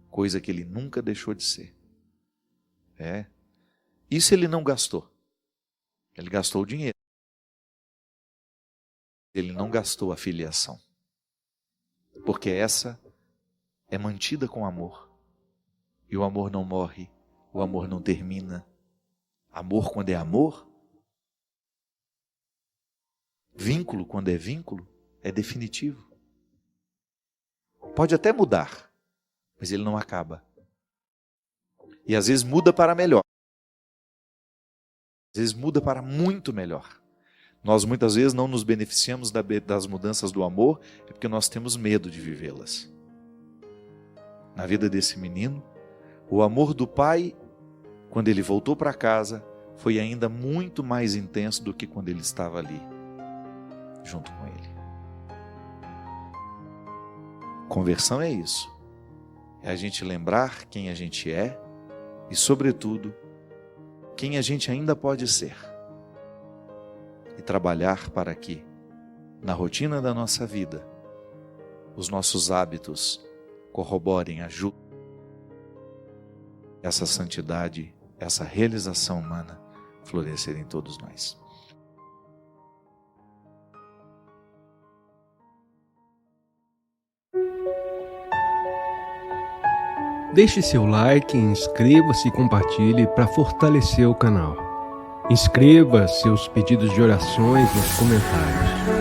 coisa que ele nunca deixou de ser. Isso ele não gastou. Ele gastou o dinheiro. Ele não gastou a filiação. Porque essa é mantida com amor. E o amor não morre, o amor não termina. Amor quando é amor, vínculo quando é vínculo, é definitivo. Pode até mudar, mas ele não acaba. E às vezes muda para melhor. Às vezes muda para muito melhor. Nós muitas vezes não nos beneficiamos das mudanças do amor, é porque nós temos medo de vivê-las. Na vida desse menino, o amor do pai, quando ele voltou para casa, foi ainda muito mais intenso do que quando ele estava ali, junto com ele. Conversão é isso. É a gente lembrar quem a gente é e, sobretudo, quem a gente ainda pode ser. E trabalhar para que, na rotina da nossa vida, os nossos hábitos corroborem, ajudem essa santidade, essa realização humana florescer em todos nós. Deixe seu like, inscreva-se e compartilhe para fortalecer o canal. Inscreva seus pedidos de orações nos comentários.